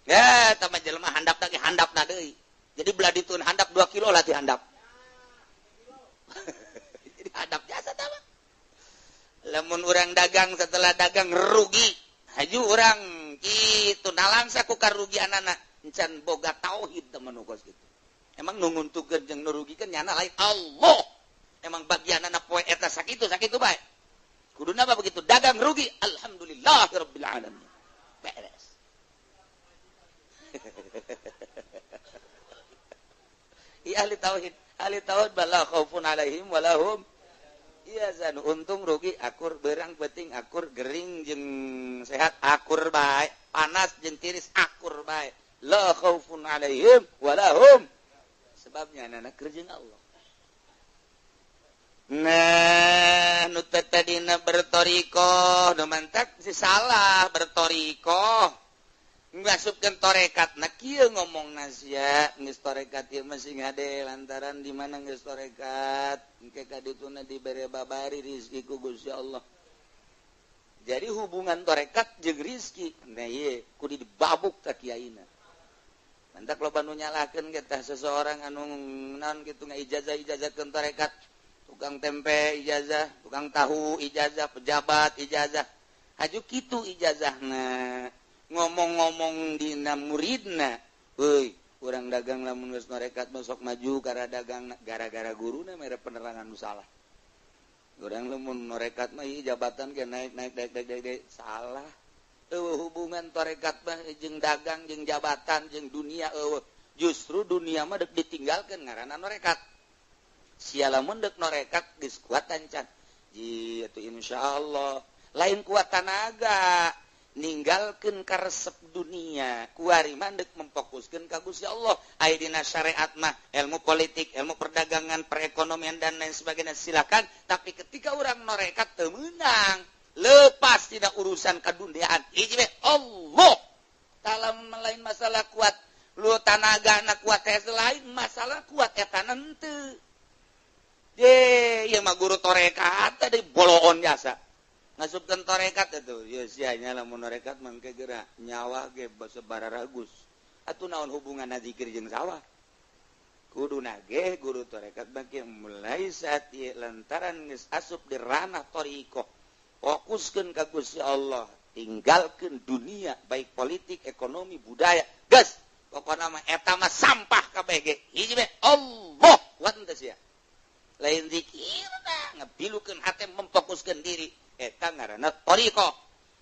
Speaker 1: Ya, eta mah jelema handapna ge handapna deui. Jadi belah ditueun handap 2 kilo lah ti handap. Jadi handap jasa tah mah. Lamun urang dagang setelah dagang rugi, haju urang kitu nalangsa ku karugianana encan boga tauhid teh manungkos kitu. Emang nu nguntukeun jeung nu rugikeun nyana lain Allah. Emang bagianana poe eta sakitu bae. Kuduna apa begitu? Dagang rugi. Alhamdulillahirabbil alamin. Beres. Ya ahli tauhid. Ahli tauhid bala khaufun alaihim walahum yahzanun. Untung rugi akur beurang penting akur gering jeung sehat akur bae. Panas jeung tiris akur bae. La khaufun alaihim walahum. Sebabnya anak kerja Allah. nah nu tadina bertoriko nu mantak si salah bertoriko ngasupkeun torekat na kieu ngomong nasya geus torekat ieu masih ngade lantaran di mana geus torekat engke kadituna dibere babari rezeki ku Gusti Allah. Jadi hubungan torekat jeung rezeki nah ieu kudu dibabuk ka kiaina. Mantak loba nu nyalakeun ge tah seseorang anu naon kitu ngaijazah-ijazahkeun torekat. Tukang tempe ijazah, tukang tahu ijazah, pejabat ijazah. Aju kitu ijazahna. Ngomong-ngomong dina muridna, euy, urang dagang lamun geus norekat sok maju karena dagang gara-gara guruna mere penerangan nu salah. Urang lamun norekat mah ieu jabatan ge naik salah. Eueuh hubungan torekat mah jeung dagang jeung jabatan jeung dunia eueuh. Justru dunia mah deuk ditinggalkeun ngaranna norekat. Sia lamun deuk norekat geus kuat tancan. Jitu insyaallah lain kuat tanaga. Ninggalkeun karesep dunia kuari mandek memfokuskeun ka Gusti Allah aya dina syariat mah ilmu politik ilmu perdagangan perekonomian dan lain sebagainya silakan tapi ketika urang norekat teu meunang lepas tina urusan kaduniaan hiji Allah talam lain masalah kuat lu tanagana kuat teh lain masalah kuat eta henteu ye ieu mah guru torekat tadi boloon jasa ngasupkeun torekat atuh ya sianya lamun torekat mah ke geura nyawa ge sebara ragus atuh naon hubunganna zikir jeung sawah kuduna ge guru torekat bagi mulai saat ieu lantaran geus asup di ranah thariqah fokuskeun ka Gusti Allah tinggalkeun dunia baik politik ekonomi budaya geus pokona mah eta mah sampah kabeh ge hiji we Allah kuat teh sia lain zikirna ngabilukeun hate memfokuskeun diri eta ngaranna thariqah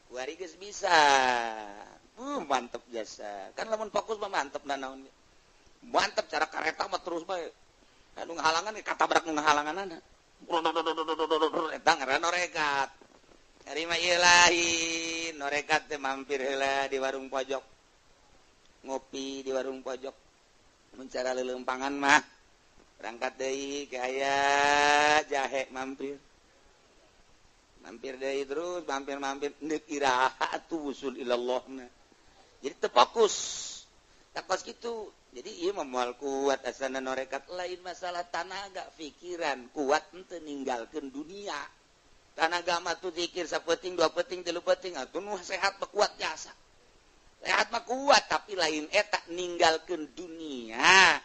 Speaker 1: kuari geus bisa mantep jasa kan lamun fokus mah mantep da naon mantep cara kareta mah terus bae anu ngahalangan katabrak nu ngahalanganana eta ngaranna norekat ari mah ieu lain norekat teh mampir heula di warung pojok ngopi di warung pojok mun cara leuleumpangan mah berangkat deui ke aya jahe mampir deui terus mampir neuk iraha atuh usul ilallahna jadi teu fokus takos kitu jadi ieu mah moal kuat asana norekat lain masalah tanaga pikiran kuat henteu ninggalkeun dunia tanaga mah tuh zikir sapeuting dua peuting tilu peuting atuh nu sehat mah kuat jasa sehat mah kuat tapi lain eta ninggalkeun dunia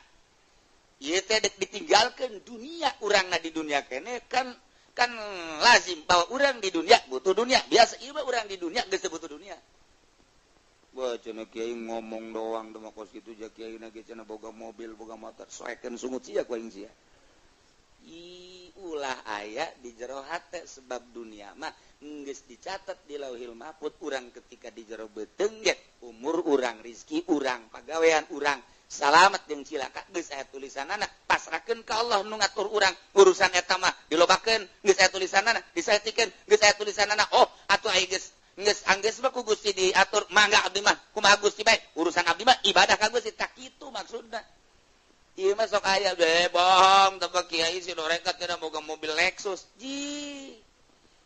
Speaker 1: ieu teh ditinggalkeun dunia urangna di dunia keneh kan lazim bahwa orang di dunia butuh dunia biasa ieu mah urang di dunia geus butuh dunia wah cenah kiai ngomong doang teh mah kos kitu ja kiai na ge cenah boga mobil boga motor soekeun sungut sia ku aing sia ulah aya di jero hate sebab dunia mah geus dicatat di Lauhil Mahfuz urang ketika di jero beuteung ge umur urang rezeki urang pagawean urang salamet jeung cilaka geus aya tulisanana pasrahkeun ka Allah nu ngatur urang urusan eta mah dilobakeun geus aya tulisanana disaetikeun geus aya tulisanana oh atuh aya geus anggeus mah ku Gusti diatur mangga abdi mah kumaha Gusti bae urusan abdi mah ibadah ka Gusti tak kitu maksudna ieu mah sok aya bohong teu kiai si norekat teh boga mobil Lexus ji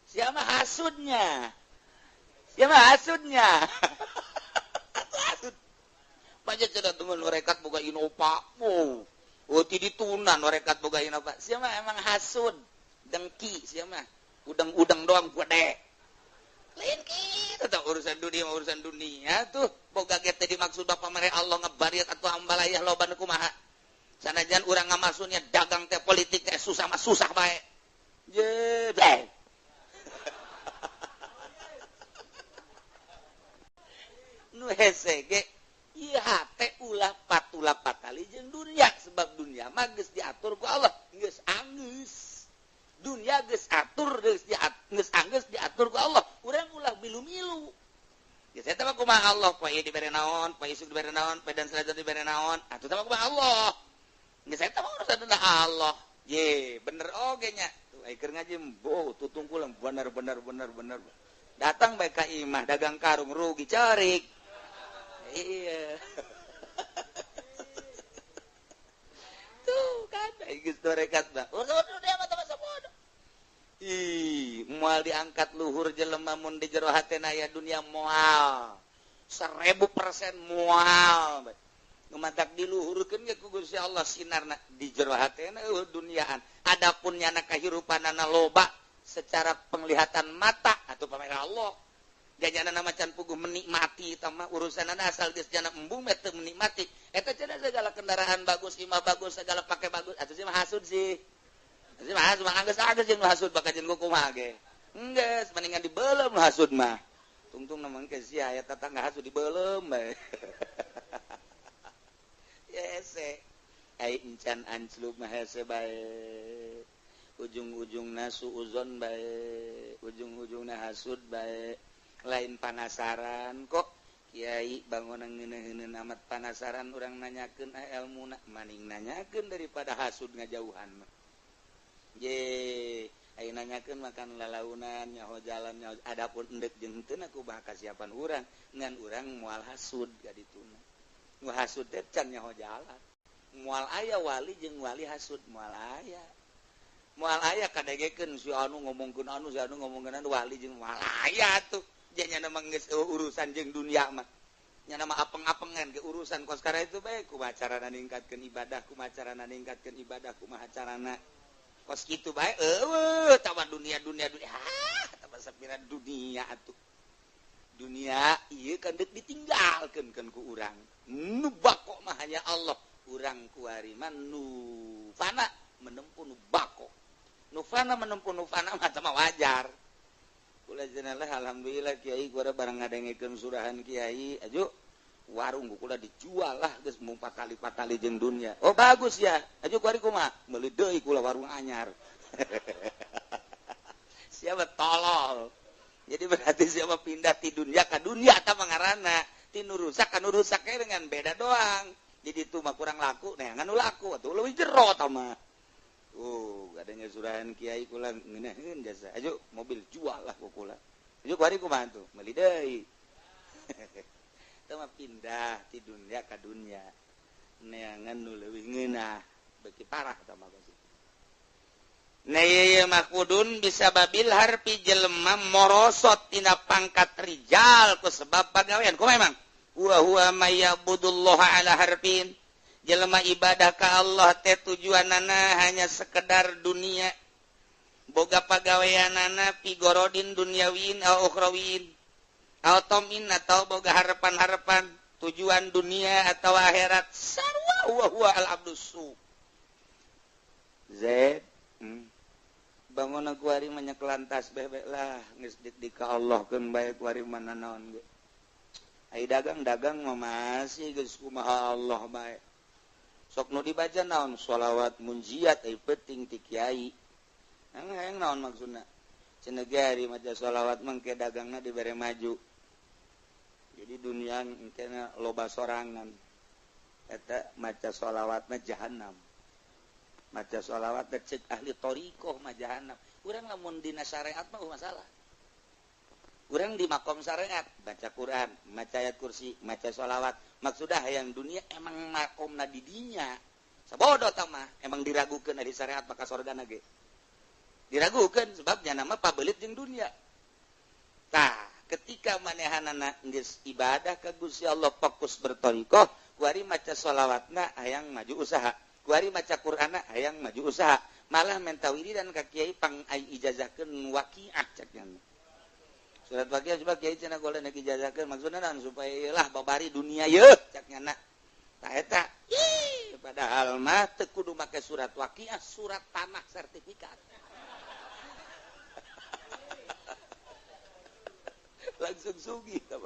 Speaker 1: sia mah hasudnya hasud Paja cenah tunggu norekat boga Innova. Oh ti dituna norekat boga Innova. Sia mah emang hasud, dengki sia mah. Udang-udang doang gede. Lain kitu tah urusan dunia tuh boga ge teh dimaksud Bapa mere Allah ngebariat atuh hambalayah loba nu kumaha. Sanajan urang ngamasunnya dagang teh politik teh susah mah susah bae. Je bae. Nu hese ge ieu hate ulah patali jeung dunia sebab dunia mah geus diatur ku Allah geus anggeus dunia geus atur geus diatur ku Allah urang ulah milu-milu geus eta mah kumaha Allah poe dibere naon poe isuk dibere naon poe dan salajat dibere naon atuh teh mah kumaha Allah geus eta mah urusan Allah ye bener oge nya tuh ai keur ngaji tutung kulang bener datang bae ka imah dagang karung rugi carik iya tuh kan geus torekat bah udah dia mah teh bodoh diangkat luhur jelema mun di jero hatena aya dunia moal 1000% moal numadak diluhurkeun ge ku Gusti Allah sinarna di jero hatena duniaan adapun nyana kahirupanana loba secara penglihatan mata atau pamer Allah gajana macan puguh menikmati tama urusanana asal geus jana embung teu menikmati eta cenah segala kendaraan bagus imah bagus segala pake bagus atuh sih mah hasud sih atuh mah hasud mah anggeus jeung hasud bakajeun ku kumaha ge enggeus mendingan dibeulem hasud mah tungtung namang ke sia aya tatangga hasud dibeulem bae hese ai encan anclub mah hese bae ujung-ujungna suuzon bae ujung-ujungna hasud bae lain panasaran kok Kiai bangunan ngeuneun amat panasaran urang nanyakeun ilmuna maning nanyakeun daripada hasud ngajauhan mah ye aya nanyakeun makan lalaunan nyaho jalan nyaho adapun endek jeung henteu aku baha kasiapan urang ngan urang moal hasud ka dituna nu hasud teh can nyaho jalan moal aya wali jeung wali hasud moal aya kadegekeun si anu ngomongkeun anu si anu ngomongkeun anu wali jeung moal aya tuh janya nama urusan jeung dunia mah nya nama apeng-apengan ke urusan kos kara itu bae kumaha carana ningkatkeun ibadah kumaha carana ningkatkeun ibadah kumaha carana kos kitu bae tawa dunia tawa sapira dunia atuh dunia ieu kan deuk ditinggalkeun kan ku urang nu bako mah hanya Allah urang kuari mah nu fana menempuh nu bako nu fana menempuh nu fana mah tah wajar kula jenengan alhamdulillah kiai gua barang ngadengekeun surahan kiai ajo warung kula dijual lah geus mung patali jeung dunia oh bagus ya ajo kuari kumaha meuli deui kula warung anyar siapa tolol jadi berarti siapa pindah ti dunia ka dunia eta mangarana ti nu rusak ka nu rusak dengan beda doang jadi itu mah kurang laku nah nganu laku atuh leuwih jero tah mah adanya surahan kiai kula ngeunaheun jasa ajo mobil jual lah ku kula ajo kuari kumaha tuh meuli deui eta mah pindah ti dunia ka dunia neangan nu leuwih ngeunah beuki parah eta mah na ieu mah kudun bisa babil harpi jelema morosot tina pangkat rijal ku sebab pagawean kumaha emang huwa mayyabudullah ala harfin jelema ibadah ka Allah teh tujuanana hanya sekedar dunia boga pagaweanana pigorodin dunyawin au ukhrawin au tamin atau boga harapan-harapan tujuan dunia atau akhirat sarwa huwa al abdusu Z bangun aku hari banyak lantas bebek lah geus di ka Allah keun bae kuari mana naon ge ai dagang mah masih geus kumaha Allah bae sok nu dibaca naon sholawat munjiat ai penting ti kiai hayang naon maksudna cenah gari maca sholawat mangke dagangna dibere maju jadi dunia engkena loba sorangan eta maca sholawatna jahanam maca sholawat cek ahli thariqah mah jahanam urang lamun dina syariat mah masalah urang di makom syariat baca Quran maca ayat kursi maca sholawat maksudnya hayang dunia emang makomna di dinya sabodo tah mah emang diragukeun di syariat maka surgana ge diragukeun sebabnya nama pabelit jeung dunia tah ketika manehanana geus ibadah ka Gusti Allah fokus berthariqah kuari maca sholawatna hayang maju usaha kuari maca Qur'anna hayang maju usaha malah menta wiridan ka kiai pang ai ijazahkeun waqiah cekna surat waqiah coba kiai cenah golek ijazahkeun maksudna naon supaya lah babari dunia yeuh cekna tah eta padahal mah teu kudu make surat waqiah surat tanah sertifikat langsung sugih tah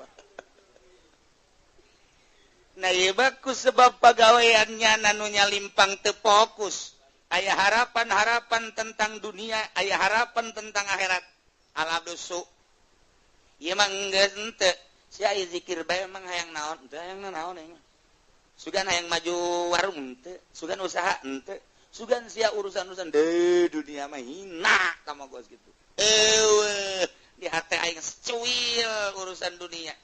Speaker 1: nah ieu bagus sebab pagaweannya nanunya limpang teu fokus aya harapan-harapan tentang dunia aya harapan tentang akhirat alabdusu ieu mah geus henteu sia zikir bae emang hayang naon teu hayang naon nya sugan hayang maju warung henteu sugan usaha henteu sugan sia urusan-urusan deui dunia mah hina ka magos kitu di hate aing cuil urusan dunia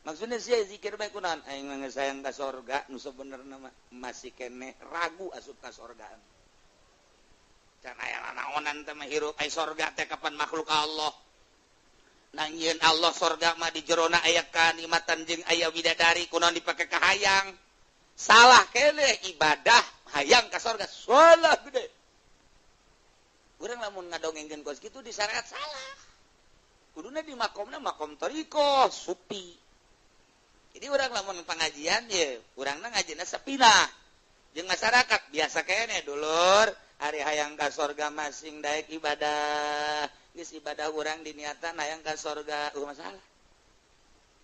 Speaker 1: maksudnya sih zikir bae kunaon aing mah sayang ka sorga nu sabenerna mah masih keneh ragu asup ka sorgaan can aya naonan teh mah hirup ai sorga teh kapan makhluk Allah. Nangieun Allah sorga mah di jerona aya kanikmatan jeung aya widadari kunaon dipake ka hayang. Salah keneh ibadah hayang ka sorga. Salah gede. Urang lamun ngadongengkeun kos kitu di syariat salah. Kuduna di makomna makom toriko supi. Jadi urang lamun pengajian ye, urangna ngajina sepinah. Jeung masyarakat biasa keneh dulur, hari hayang ka sorga masing daek ibadah. Geus ibadah urang diniatan hayang ka sorga, masalah.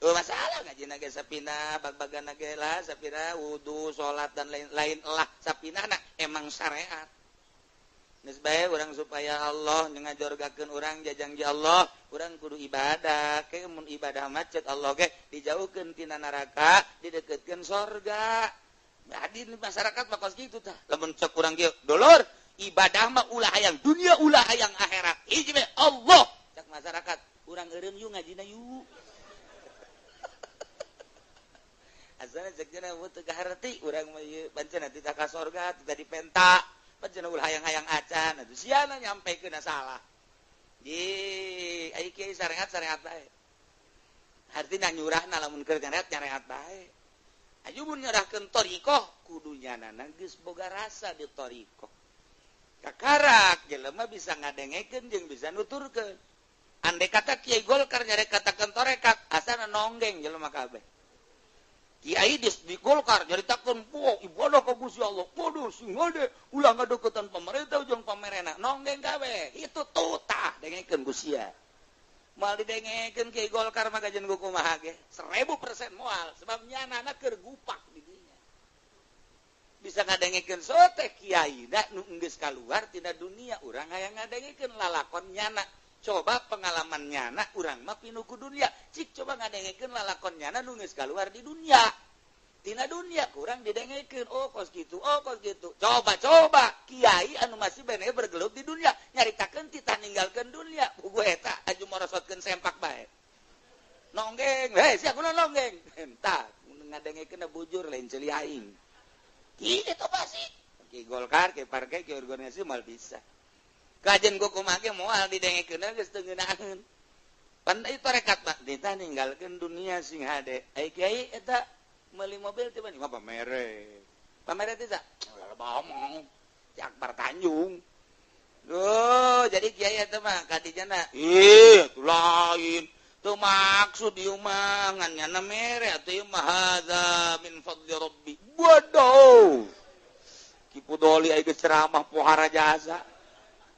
Speaker 1: Masalah ngajina ge sapina, bag-bagana ge lah sapina wudu, salat dan lain-lain lah sapinana emang syariat. Geus bae urang supaya Allah ngajorgakeun urang jajangji Allah, urang kudu ibadah. Ke mun ibadah macet Allah ge dijauhkeun tina neraka, dideukeutkeun sorga. Jadi masyarakat mah kos kitu tah. Lamun cek urang kieu, dulur, ibadah mah ulah hayang dunia, ulah hayang akhirat. Hiji mah Allah. Cek masyarakat, urang eureum yu ngajina yu. Asana cek cenah mun teu kaharti urang mah ieu pancen tita ka sorga, tita dipenta. Pancen ulah hayang-hayang acan, atuh siana nyampekeun salah. Di ai kieu syariat bae. Artina nyurahna lamun keur syariat bae. Aju mun nyerahkeun thariqah kudu nyanana geus boga rasa di thariqah. Kakarak jelema bisa ngadengekeun jeung bisa nuturkeun. Andai kata Kiai Golkar nyarek katakeun torekat, asana nonggeng jelema kabeh. Kiai di Golkar nyaritakeun po ibadah ka Gusti Allah. Waduh sing gede ulah ngadeukeutan pemerintah jeung pamerena. Nonggeng kabeh. Itu tutah dengekeun Gusti ya. Moal didengekeun Kiai Golkar mah kajen kumaha ge 1000% moal sebab nyanana keur gupak di dinya. Bisa ngadengekeun sote kiai da nu geus kaluar tina dunia urang hayang ngadengekeun lalakon nyana. Coba pengalaman nyana urang mah pinu ku dunia. Cik coba ngadengekeun lalakon nyana nu geus kaluar di dunia. Tina dunia kurang didengekeun oh kos gitu. Coba kiai anu masih bener bergelut di dunia nyaritakeun titah ninggalkeun dunia. Buku eta aju morosotkeun sempak bae. Nonggeng, sia kunaon nonggeng? Entah, ngadengekeun bujur lain ceuli aing. Kitu pasti. Ki Golkar, ki partai, ki organisasi mal bisa. Kajen kumaha ge moal didengekeun geus teu ngeunaheun. Pan itu rekat mah titah ninggalkeun dunia sing hade. Ai kiai eta meuli mobil tiba mah pamere teh ngomong si Akbar Tanjung. Jadi kiai eta mah kadijana atuh lain teu maksud ieu mah ngan nyana mere atuh ieu mah hadza min fadli rabbi. Bodoh Kipu Doli aya ceramah pohara jasa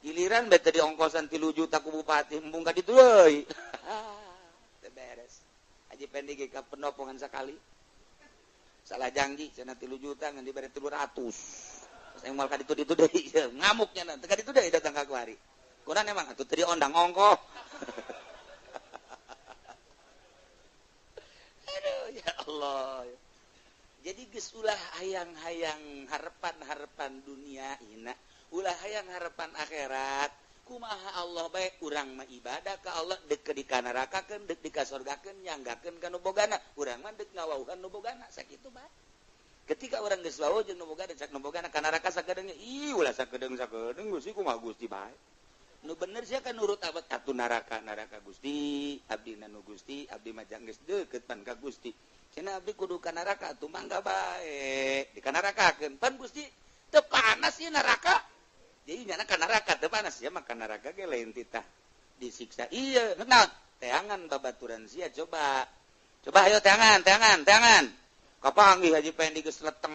Speaker 1: giliran bete di ongkosan 3 juta ku bupati embung ka ditu euy. Teu beres. Haji Pendi ge ka penopongan sakali. Salah janji cenah 3 juta ngan dibere 300. Terus yang mal ka ditu deui ngamuknya nanti ka ditu deui datang ka kuari. Kurang emang atuh teu diondang ongkoh. Aduh ya Allah. Jadi geus ulah hayang-hayang harapan-harapan dunia ina, ulah hayang harapan akhirat. Kumaha Allah bae urang mah ibadah ka Allah dek di ka nerakakeun dek di ka surgakeun nyanggakeun ka nu bogana urang mah dek ngawauhan nu bogana sakitu bae ketika urang geus wawuh jeung nu bogana cak nu bogana ka neraka sakedeung ulah sakedeung Gusti kumaha Gusti bae nu bener sia kan nurut abad atuh neraka Gusti abdi nu Gusti abdi mah jang geus deukeut pan ka Gusti cenah abdi kudu ka neraka atuh mangga bae di ka nerakakeun pan Gusti teu panas ieu neraka. Jadi nyana ka neraka teu panas ya mah ka neraka ge lain titah disiksa. Iya, naon? Teangan babaturan sia coba. Coba ayo teangan. Kapanggih Haji Pendi geus leteng.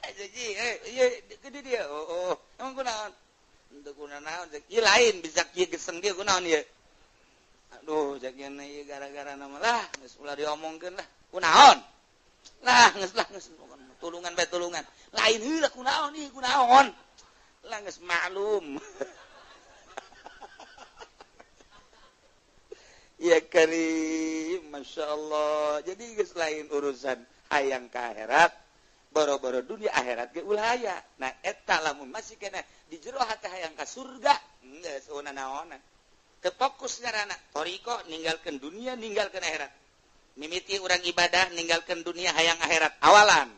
Speaker 1: Jadi ieu gede dia. Oh, emang kunaon? Henteu kunaon? Ieu lain bisa kieu geseng dia kunaon ieu? Aduh, jakeun ieu gara-gara nama lah geus ulah diomongkeun lah. Kunaon? Lah geus tulungan lain heula kunaon lah geus maklum. Ya karim masyaallah jadi geus lain urusan hayang ka akhirat boro-boro dunia akhirat ge ulah aya nah eta lamun masih kena di jero hate hayang ka surga geus naonan teu fokus ngaranna thariqah ninggalkeun dunia ninggalkeun akhirat mimiti urang ibadah ninggalkeun dunia hayang akhirat awalan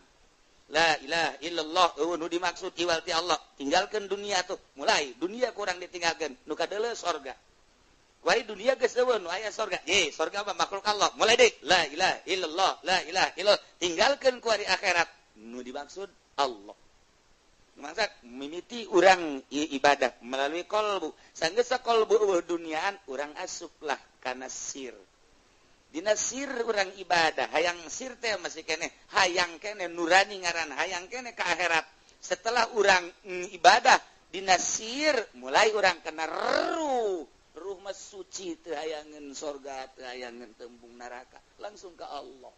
Speaker 1: la ilaha illallah nu dimaksud iwal ti Allah tinggalkan dunia tuh mulai dunia kurang ditinggalkan nu kadeuleu sorga wari dunia geus eueun nu aya sorga sorga mah makhluk Allah mulai deui la ilaha illallah la ilaha illallah tinggalkan ku hari akhirat nu dimaksud Allah mangsa mimiti urang ibadah melalui kolbu sanggeus kolbu duniaan urang asuplah kana sir dina sir urang ibadah hayang sir teh masih kene hayang kene nurani ngaran hayang kene ka akhirat setelah urang ibadah dina sir mulai urang kena ruh mah suci teu hayangeun sorga teu hayangeun tembung neraka langsung ke Allah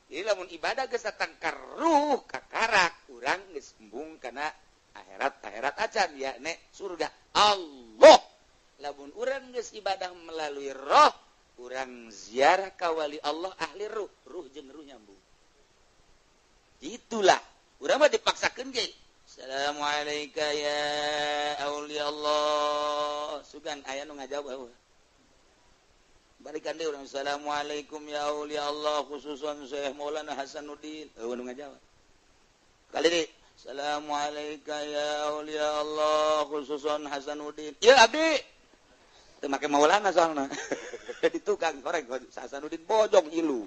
Speaker 1: jadi lamun ibadah geus datang ka ruh ka karak urang geus embung kana akhirat acan ya nek surga Allah lamun urang geus ibadah melalui roh urang ziarah ka wali Allah ahli ruh jeung ruh nyambung itulah urang mah dipaksakeun ge assalamualaikum ya aulia Allah sugan aya nu ngajawab balikan deui urang assalamualaikum ya aulia Allah khususan Syekh Maulana Hasanuddin nu ngajawab kali deui assalamualaikum ya aulia Allah khususan Hasanuddin ieu abdi teu make Maulana soalna di tukang korek Hasanuddin bojong ilu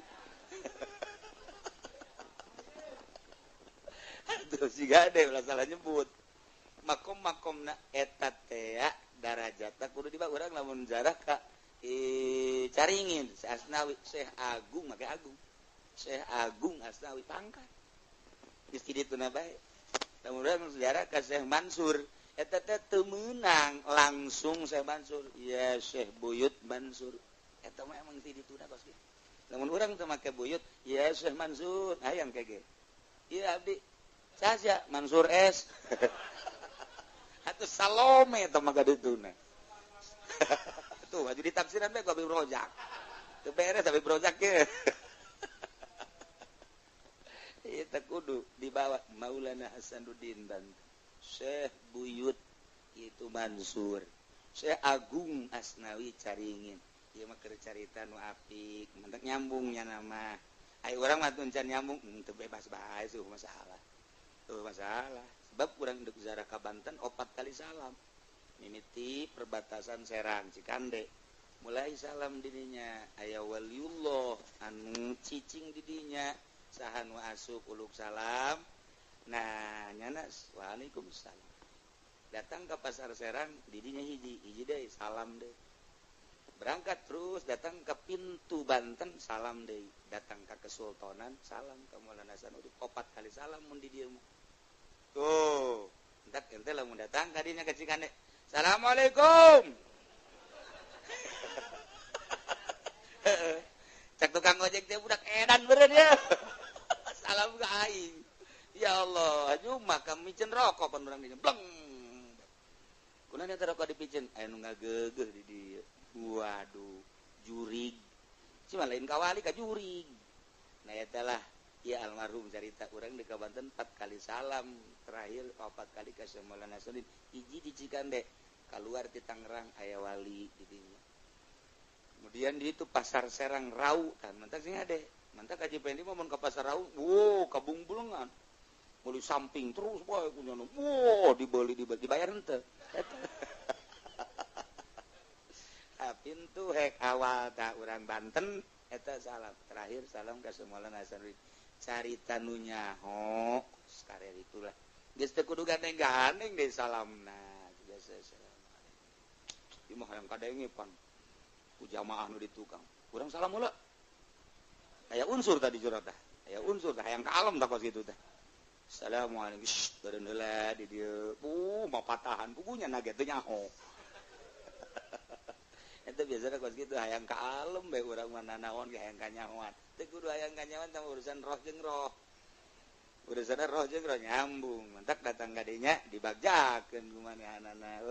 Speaker 1: aduh siga ade ulah salah nyebut makom-makomna eta teh darajatna kudu diba urang lamun zarah ka caringin Asnawi Syekh Agung make Agung Syekh Agung Asnawi pangkat geus kidituna bae lamun urang ziarah ka Syekh Mansur eta teh teu meunang langsung Syekh Mansur ya Syekh Buyut Mansur eta mah emang ti dituna kos kitu lamun urang teu make buyut ya Syekh Mansur hayang kege ieu abdi saja Mansur S atuh Salome teh mah gadituna tuh aju ditafsiran bae ku Habib Rojak teu beres Habib Rojak ge eta kudu dibawa Maulana Hasanuddin Banten Syekh Buyut itu Mansur Syekh Agung Asnawi caringin ieu mah keur carita nu apik mentek nyambungnya nama ai urang mah teu can nyambung teu bebas bae teu masalah sebab urang deuk ziarah ka Banten 4 kali salam mimiti perbatasan Serang Cikande mulai salam didinya aya waliullah anu cicing didinya saha nu asup uluk salam nah nyana waalaikumsalam datang ke pasar Serang didinya hiji deui salam deui berangkat terus datang ke pintu Banten salam deui datang ke Kesultanan salam ka Maulana Hasanuddin 4 kali salam mun di dieu mah tuh entak ente lamun datang ka dinya ka Cikande assalamualaikum cak tukang ojek teh budak edan beureun ya salam ka aing ya Allah cuma kami micen rokok pan urang dinya bleng kunaon eta rokok dipicen aya nu ngageugeuh di dieu waduh jurig cuma lain kawali ka jurig nah eta lah ya almarhum carita urang di Banten 4 kali salam terakhir 4 kali ka Syekh Maulana Hasanuddin hiji di Cikande keluar di Tangerang aya wali di dinya kemudian di itu pasar Serang Rau kan mantak sing ade mantak Haji Pendi mah mun ka pasar Rau kabungbulengan meuli samping terus bae kunyana dibeli dibayar henteu pintu hek awal tak urang Banten eta salam terakhir salam ka Maulana Hasanuddin carita nu nyaho sakarek itulah geus teu kudu gandeng-gandeng deui salamna biasa assalamualaikum ieu mah hayang kadenge pan ku jamaah nu di tukang urang salam heula aya unsur tadi curhat tah aya unsur tah hayang kalem tah kos kitu tah assalamualaikum beureun heula di dieu mapatahan pugunya nage teu nyaho eta biasana kos kitu hayang kalem bae urang mah nanaon ge hayang kanyahoan teu kudu hayang kanyahoan tah urusan roh jeung roh urusanna roh jeung roh nyambung mantak datang ka dinya dibagjakeun ku manehanana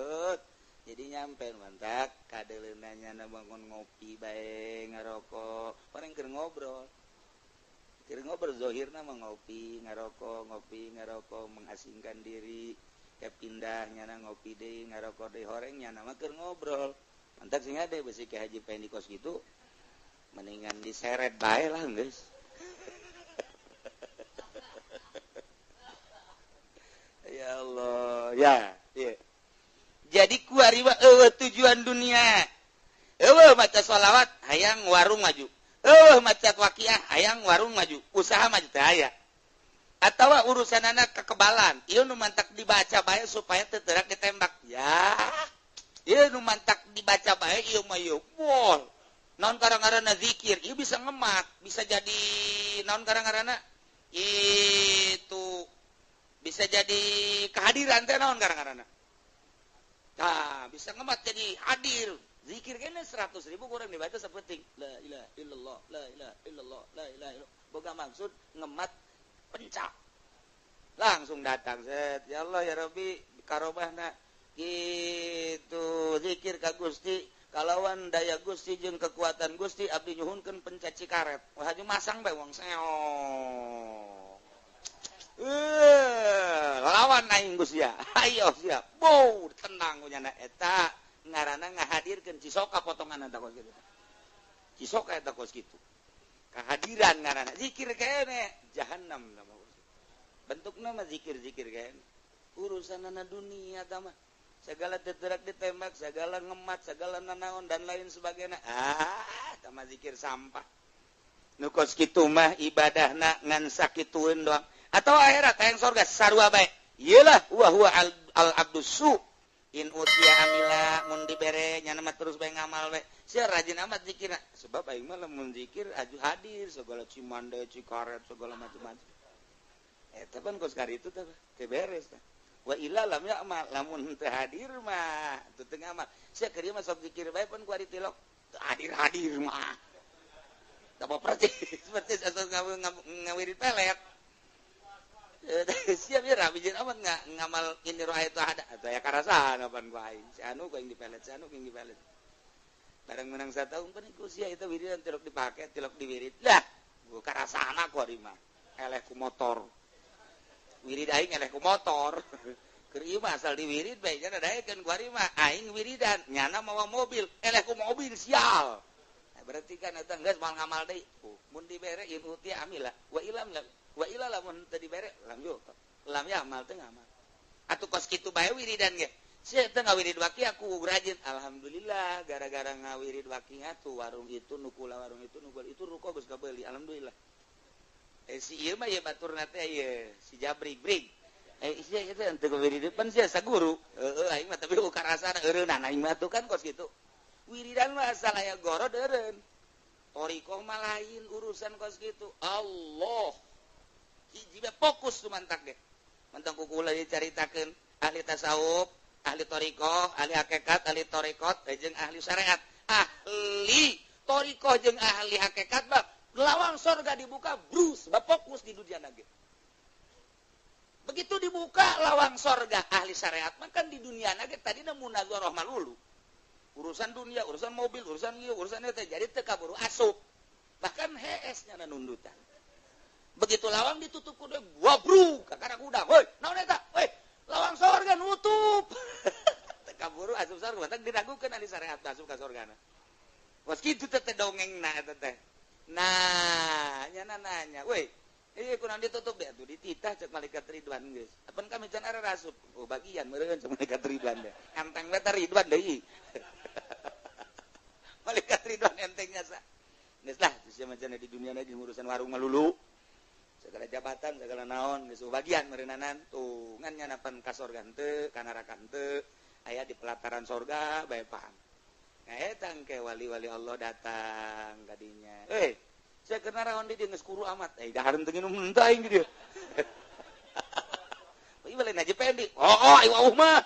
Speaker 1: jadi nyampe mantak kadeuleunna na bangun ngopi bae ngarokok paling keur ngobrol zahirna mah ngopi ngarokok mengasingkan diri ke pindah nyana ngopi deui ngarokok deui horeng nyana mah keur ngobrol mantak sing ade besi ke Haji Pendi kos gitu mendingan diseret bae lah geus ya jadi kuari tujuan dunia maca sholawat hayang warung maju maca waqiah hayang warung maju usaha maju teh aya atawa urusan anak kekebalan ieu nu mantak dibaca bae supaya teu teurak ditembak ya ieu nu mantak dibaca bae ieu mah ieu bol naon karang-karana zikir ieu bisa ngemat bisa jadi naon karang-karana itu bisa jadi kehadiran teh naon karang-karana bisa ngemat jadi hadir zikir kene 100.000 kurang dibaca sapenting la ilaha illallah la ilaha illallah la ilaha illallah boga maksud ngemat pencak langsung datang set ya Allah ya Rabbi karobahna gitu zikir ka Gusti kalawan daya Gusti jeung kekuatan Gusti abdi nyuhunkeun pencaci karet wah haju masang bae wong seong lawan aing Gusti ya ayo sia bow tenang nya eta ngaranna ngahadirkeun cisoka potongan eta kos kitu cisoka eta kos kitu kehadiran ngaranna zikir kene jahanam nama bentukna mah zikir-zikir kene urusanana dunia tah mah segala teterak ditembak segala ngemat segala nanaon dan lain sebagainya tah mah zikir sampah nu kos kitu mah ibadahna ngan sakitueun doang atau akhirat hayang surga sarua bae iyalah huwa al abdus su in utia amila mun dibere nyana mah terus bae ngamal we sia rajin amat zikirna sebab aing mah lamun zikir aju hadir segala cimande cikaret segala macam-macam eta pan kos kari itu teh teu beres tah wa illa lam ya'mal lamun teu hadir mah teu teu ngamal sia keur mah sok zikir bae pun ku ari tilok hadir mah tah percis percis asal ngawirit pelet siap ya rabi jeung amat ngamal ini roh itu ada atau ya karasan apan ku aing si anu ku aing dipelet si anu ku aing dipelet bareng menang sataung pan ku sia eta wiridan tilok dipake tilok diwirid lah ku karasana ku ari mah eleh ku motor wirid aing eleh ku motor keur ieu mah asal diwirid bae nya daekeun ku ari mah aing wiridan nyana mawa mobil eleh ku mobil sial berarti kan eta geus moal ngamal deui mun dibere in uti amila wa ila lamun teu dibere lam yo lam ya amal teu ngamal atuh kos kitu bae wiridan ge sia teu ngawirid waki aku rajin alhamdulillah gara-gara ngawirid waki atuh warung itu nukula warung itu nukul itu ruko geus kabeuli alhamdulillah si ieu mah ye baturna teh ye si Jabri brig sia eta teu ngawirid pan sia saguru aing mah tapi karasana eureunna aing mah tuh kan kos kitu wiridan mah asal aya gorod eureun torikoh mah lain urusan kos kitu Allah hiji fokus tu mantak ge mantang kukula dicaritakeun ahli tasawuf ahli torikoh ahli hakikat ahli torikot jeung ahli syariat ahli torikoh jeung ahli hakikat mah lawang surga dibuka brus fokus di dunia ge begitu dibuka lawang surga ahli syariat mah kan di dunia ge tadi munazarah malulu urusan dunia urusan mobil urusan ieu urusan eta jadi teu kaburu asup bahkan hees nya nundutan begitu lawang ditutup kudu wabruk kakara kuda heuy naon eta heuy lawang surga nutup teu kaburu asup surga tak diragukeun ahli syariat asup ka surgana was kitu teh dongengna eta teh nah nyana nanya weuy ieu kunaon ditutup deh atuh dititah cek malaikat Ridwan geus apan kami can arek asup oh bagian meureun cek malaikat Ridwan deh enteng we teh Ridwan deui malaikat Ridwan entengnya sa geus lah sia macana di dunia di urusan warung melulu segala jabatan segala naon geus bagian meureunanan tuh ngan nyanapan ka surga teu ka neraka teu aya di pelataran surga bae paham nah eta engke wali-wali Allah datang ka dinya saya keur naraon di dieu geus kuru amat dahareun teu nginum henteu aing di dieu ieu balen aja pendek ieu wauh mah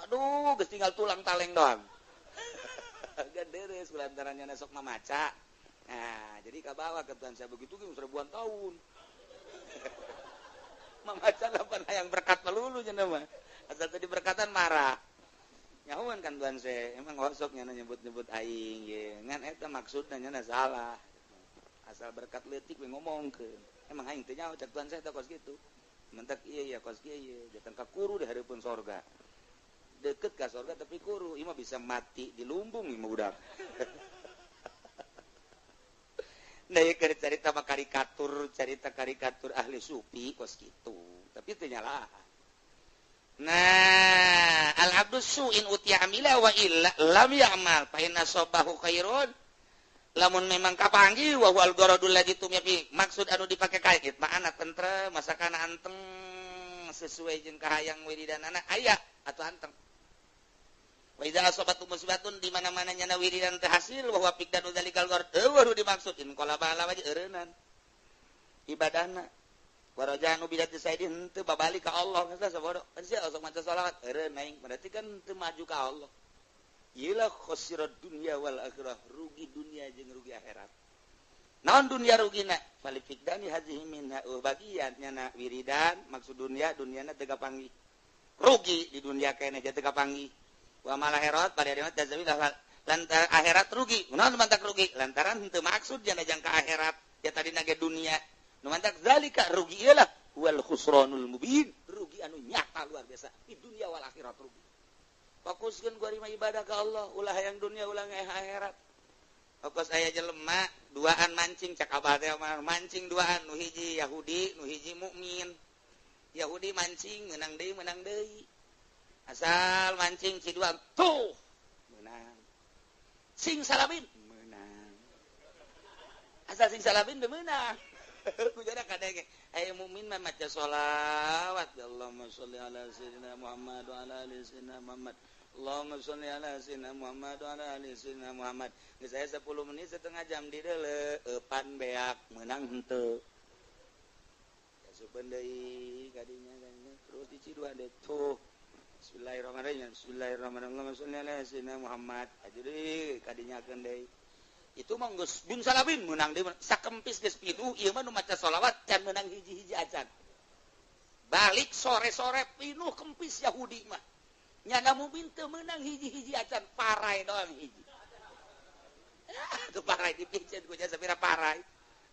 Speaker 1: aduh geus tinggal tulang taleng doang ganderes kulantarannya sok mamaca nah jadi kabawa ketuan saya begitu geus ribuan tahun mamaca lapan hayang berkat melulu cenah mah asal tadi berkatan marah nyahuan kan tuan saya emang ngosok nyana nyebut-nyebut aing ye ngan eta maksudna nyana salah asal berkat leutik we ngomongkeun emang aing teh nyaho cek tuan saya teh kos kitu mentak ieu ya kos kieu datang ka kuru di hareupeun sorga deket ka sorga tapi kuru ieu mah bisa mati di lumbung ieu mah budak nah ya cerita mah carita karikatur ahli sufi kos kitu tapi teu nyalahan Nah, al-abdu su'in utiya amila wa illa lam ya'mal fa inna sabahu khairun. Lamun memang kapanggih wa wal gharadul ladzi tumyafi maksud anu dipake kait makna tentrem masakana anteng sesuai jeung kahayang wiridanana aya atuh anteng. Wa idza asabatu musibatun di mana-mana nyana wiridan teh hasil wa huwa fiqdanu dzalikal gharad eueuh dimaksudin qala bala waji eureunnan ibadahna warajanu bidati saidin teu babalik ka Allah geus sabodo kan sia sok maca shalawat eureun aing berarti kan teu maju ka Allah. Iyalah khosirat dunia wal akhirah rugi dunia jeung rugi akhirat. Naon dunia rugina? Fali fiqdani hazihi minha bagian nyana wiridan maksud dunia dunyana teu kapanggih. Rugi di dunia kene teu kapanggih. Wa mal akhirat pada dimat jazabil lantaran akhirat rugi. Naon mantak rugi? Lantaran henteu maksud jana jang ka akhirat ya tadi nage dunia. Nu mantak zalika rugi ialah wal khusranul mubin, rugi anu nyata luar biasa di dunia wal akhirat rugi. Fokuskeun kuari mah ibadah ka Allah, ulah hayang dunia ulah akhirat. Fokus aya jelema duaan mancing cak abah teh mah mancing duaan nu hiji Yahudi, nu hiji mukmin. Yahudi mancing menang deui. Asal mancing si duaan tuh menang. Sing salabin menang. Asal sing salabin teu menang. Kujana kadenge aya mukmin mah maca shalawat Allahumma sholli ala sayyidina Muhammad wa ala ali sayyidina Muhammad Allahumma sholli ala sayyidina Muhammad wa ala ali sayyidina Muhammad geus aya 10 menit setengah jam di deuleu eupan beak meunang henteu ya supeun deui kadinya terus dicidua deh tuh bismillahirrahmanirrahim Allahumma sholli ala sayyidina Muhammad aja deui kadinyakeun deui itu mah geus bin salabin meunang deui sakempis geus pitu ieu mah nu maca shalawat can meunang hiji-hiji acan balik sore-sore pinuh kempis Yahudi mah nyana mukmin teu meunang hiji-hiji acan parai doang hiji tuh parai dipiceun ku jasa sapira parai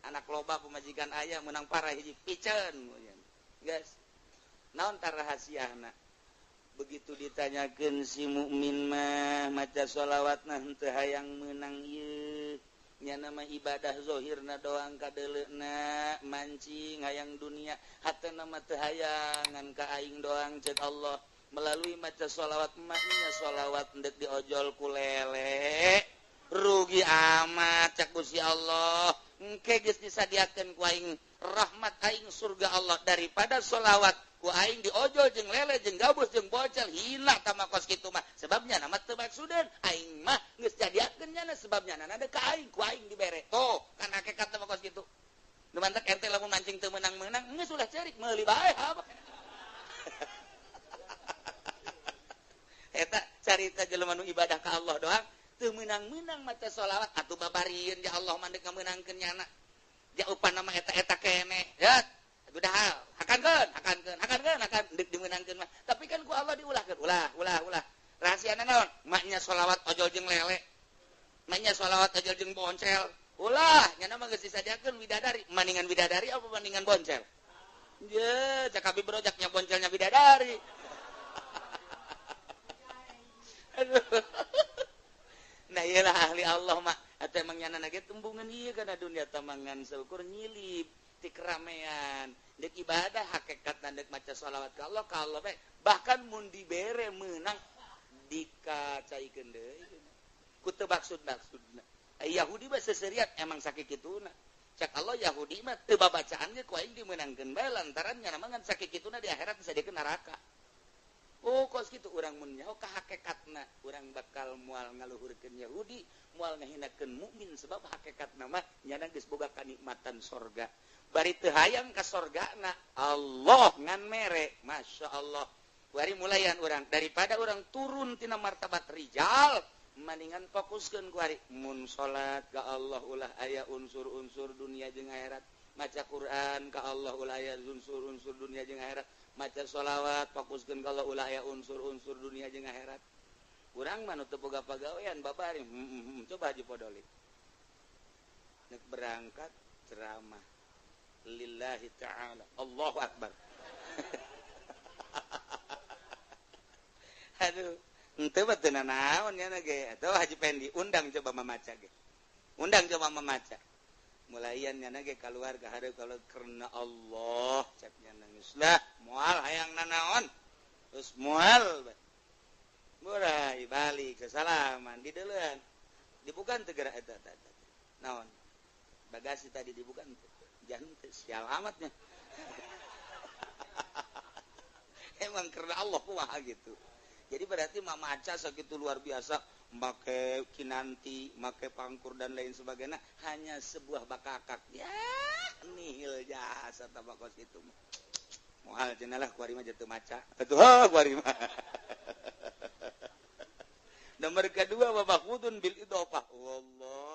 Speaker 1: anak loba pamajikan aya meunang parai hiji piceun guys naon tar rahasiana begitu ditanyakeun si mukmin mah maca shalawatna henteu hayang meunang ieu nya mah ibadah zahirna doang kadeuleuna mancing hayang dunia hatana mah teu hayangan ka aing doang ceuk Allah melalui maca shalawat mah nya shalawat endek diojol ku lele rugi amat cak Gusti Allah engke geus disadiakeun ku aing rahmat aing surga Allah daripada shalawat ku aing diojol jeung lele jeung gabus jeung bocel hina tama kos kitu mah sebabnya nama teu maksudeun aing mah geus jadiakeun nya sebabnya nana ka aing ku aing dibere tuh kan hakikat tama kos kitu nu mantak ente lamun mancing teu meunang-meunang geus ulah cerik meuli bae apa eta carita jelema nu ibadah ka Allah doang teu meunang-meunang maca shalawat atuh babarieun ya Allah mandek ngameunangkeun nyana ja upana mah eta keneh ya udah akan dek dimenangkeun mah tapi kan ku Allah diulahkeun ulah rahasiana naon maknya shalawat ojol jeung lele maknya shalawat ojol jeung boncel ulah nya mah geus disadiakeun widadari mandingan widadari apa mandingan boncel ye cak abi brojaknya boncelnya widadari aduh nah iyalah ahli Allah mah atuh emang nyana ge tembungan ieu kana dunia tamangan seukur nyilip ti keramean dek ibadah hakikat dek maca shalawat ka Allah bahkan mun dibere meunang dikacaikeun deui ku teu maksud-maksudna Yahudi mah seseriat emang sakit kituna cak Allah Yahudi mah teu babacaan ge ku aing dimeunangkeun bae lantaran nya mangan sakit kituna di akhirat disadiakeun neraka oh kos kitu urang mun nyaho ka hakikatna urang bakal moal ngaluhurkeun Yahudi moal ngahinakeun mukmin sebab hakikatna mah nyana geus boga kanikmatan sorga bari teu hayang ka sorgana Allah ngan mere masyaallah bari mulayan urang daripada urang turun tina martabat rijal mendingan fokuskeun ku ari mun salat ka Allah ulah aya unsur-unsur dunia jeung akhirat maca Quran ka Allah ulah aya unsur-unsur dunia jeung akhirat maca shalawat fokuskeun ka Allah ulah aya unsur-unsur dunia jeung akhirat urang mah nu teu boga pagawean babari coba Haji Podoli nek berangkat ceramah lillahi ta'ala Allahu akbar aduh henteu mah teu nanaon nya ge atuh Haji Pendi undang coba mamaca ge undang coba mamaca mulaian nya ge kaluar ka hareup kalau karena Allah cek nya geus lah moal hayang nanaon terus mual murai balik kesalaman di duluan dibuka tegera eta naon bagasi tadi dibuka jangan sial amatnya emang karena Allah kumaha gitu jadi berarti mamaca segitu luar biasa make kinanti make pangkur dan lain sebagainya hanya sebuah bakakak ya nihil jasa tabakos itu moal cenah kuari mah jatuh maca atuh kuari mah nomor kedua wa maqudun bil idhofah wallah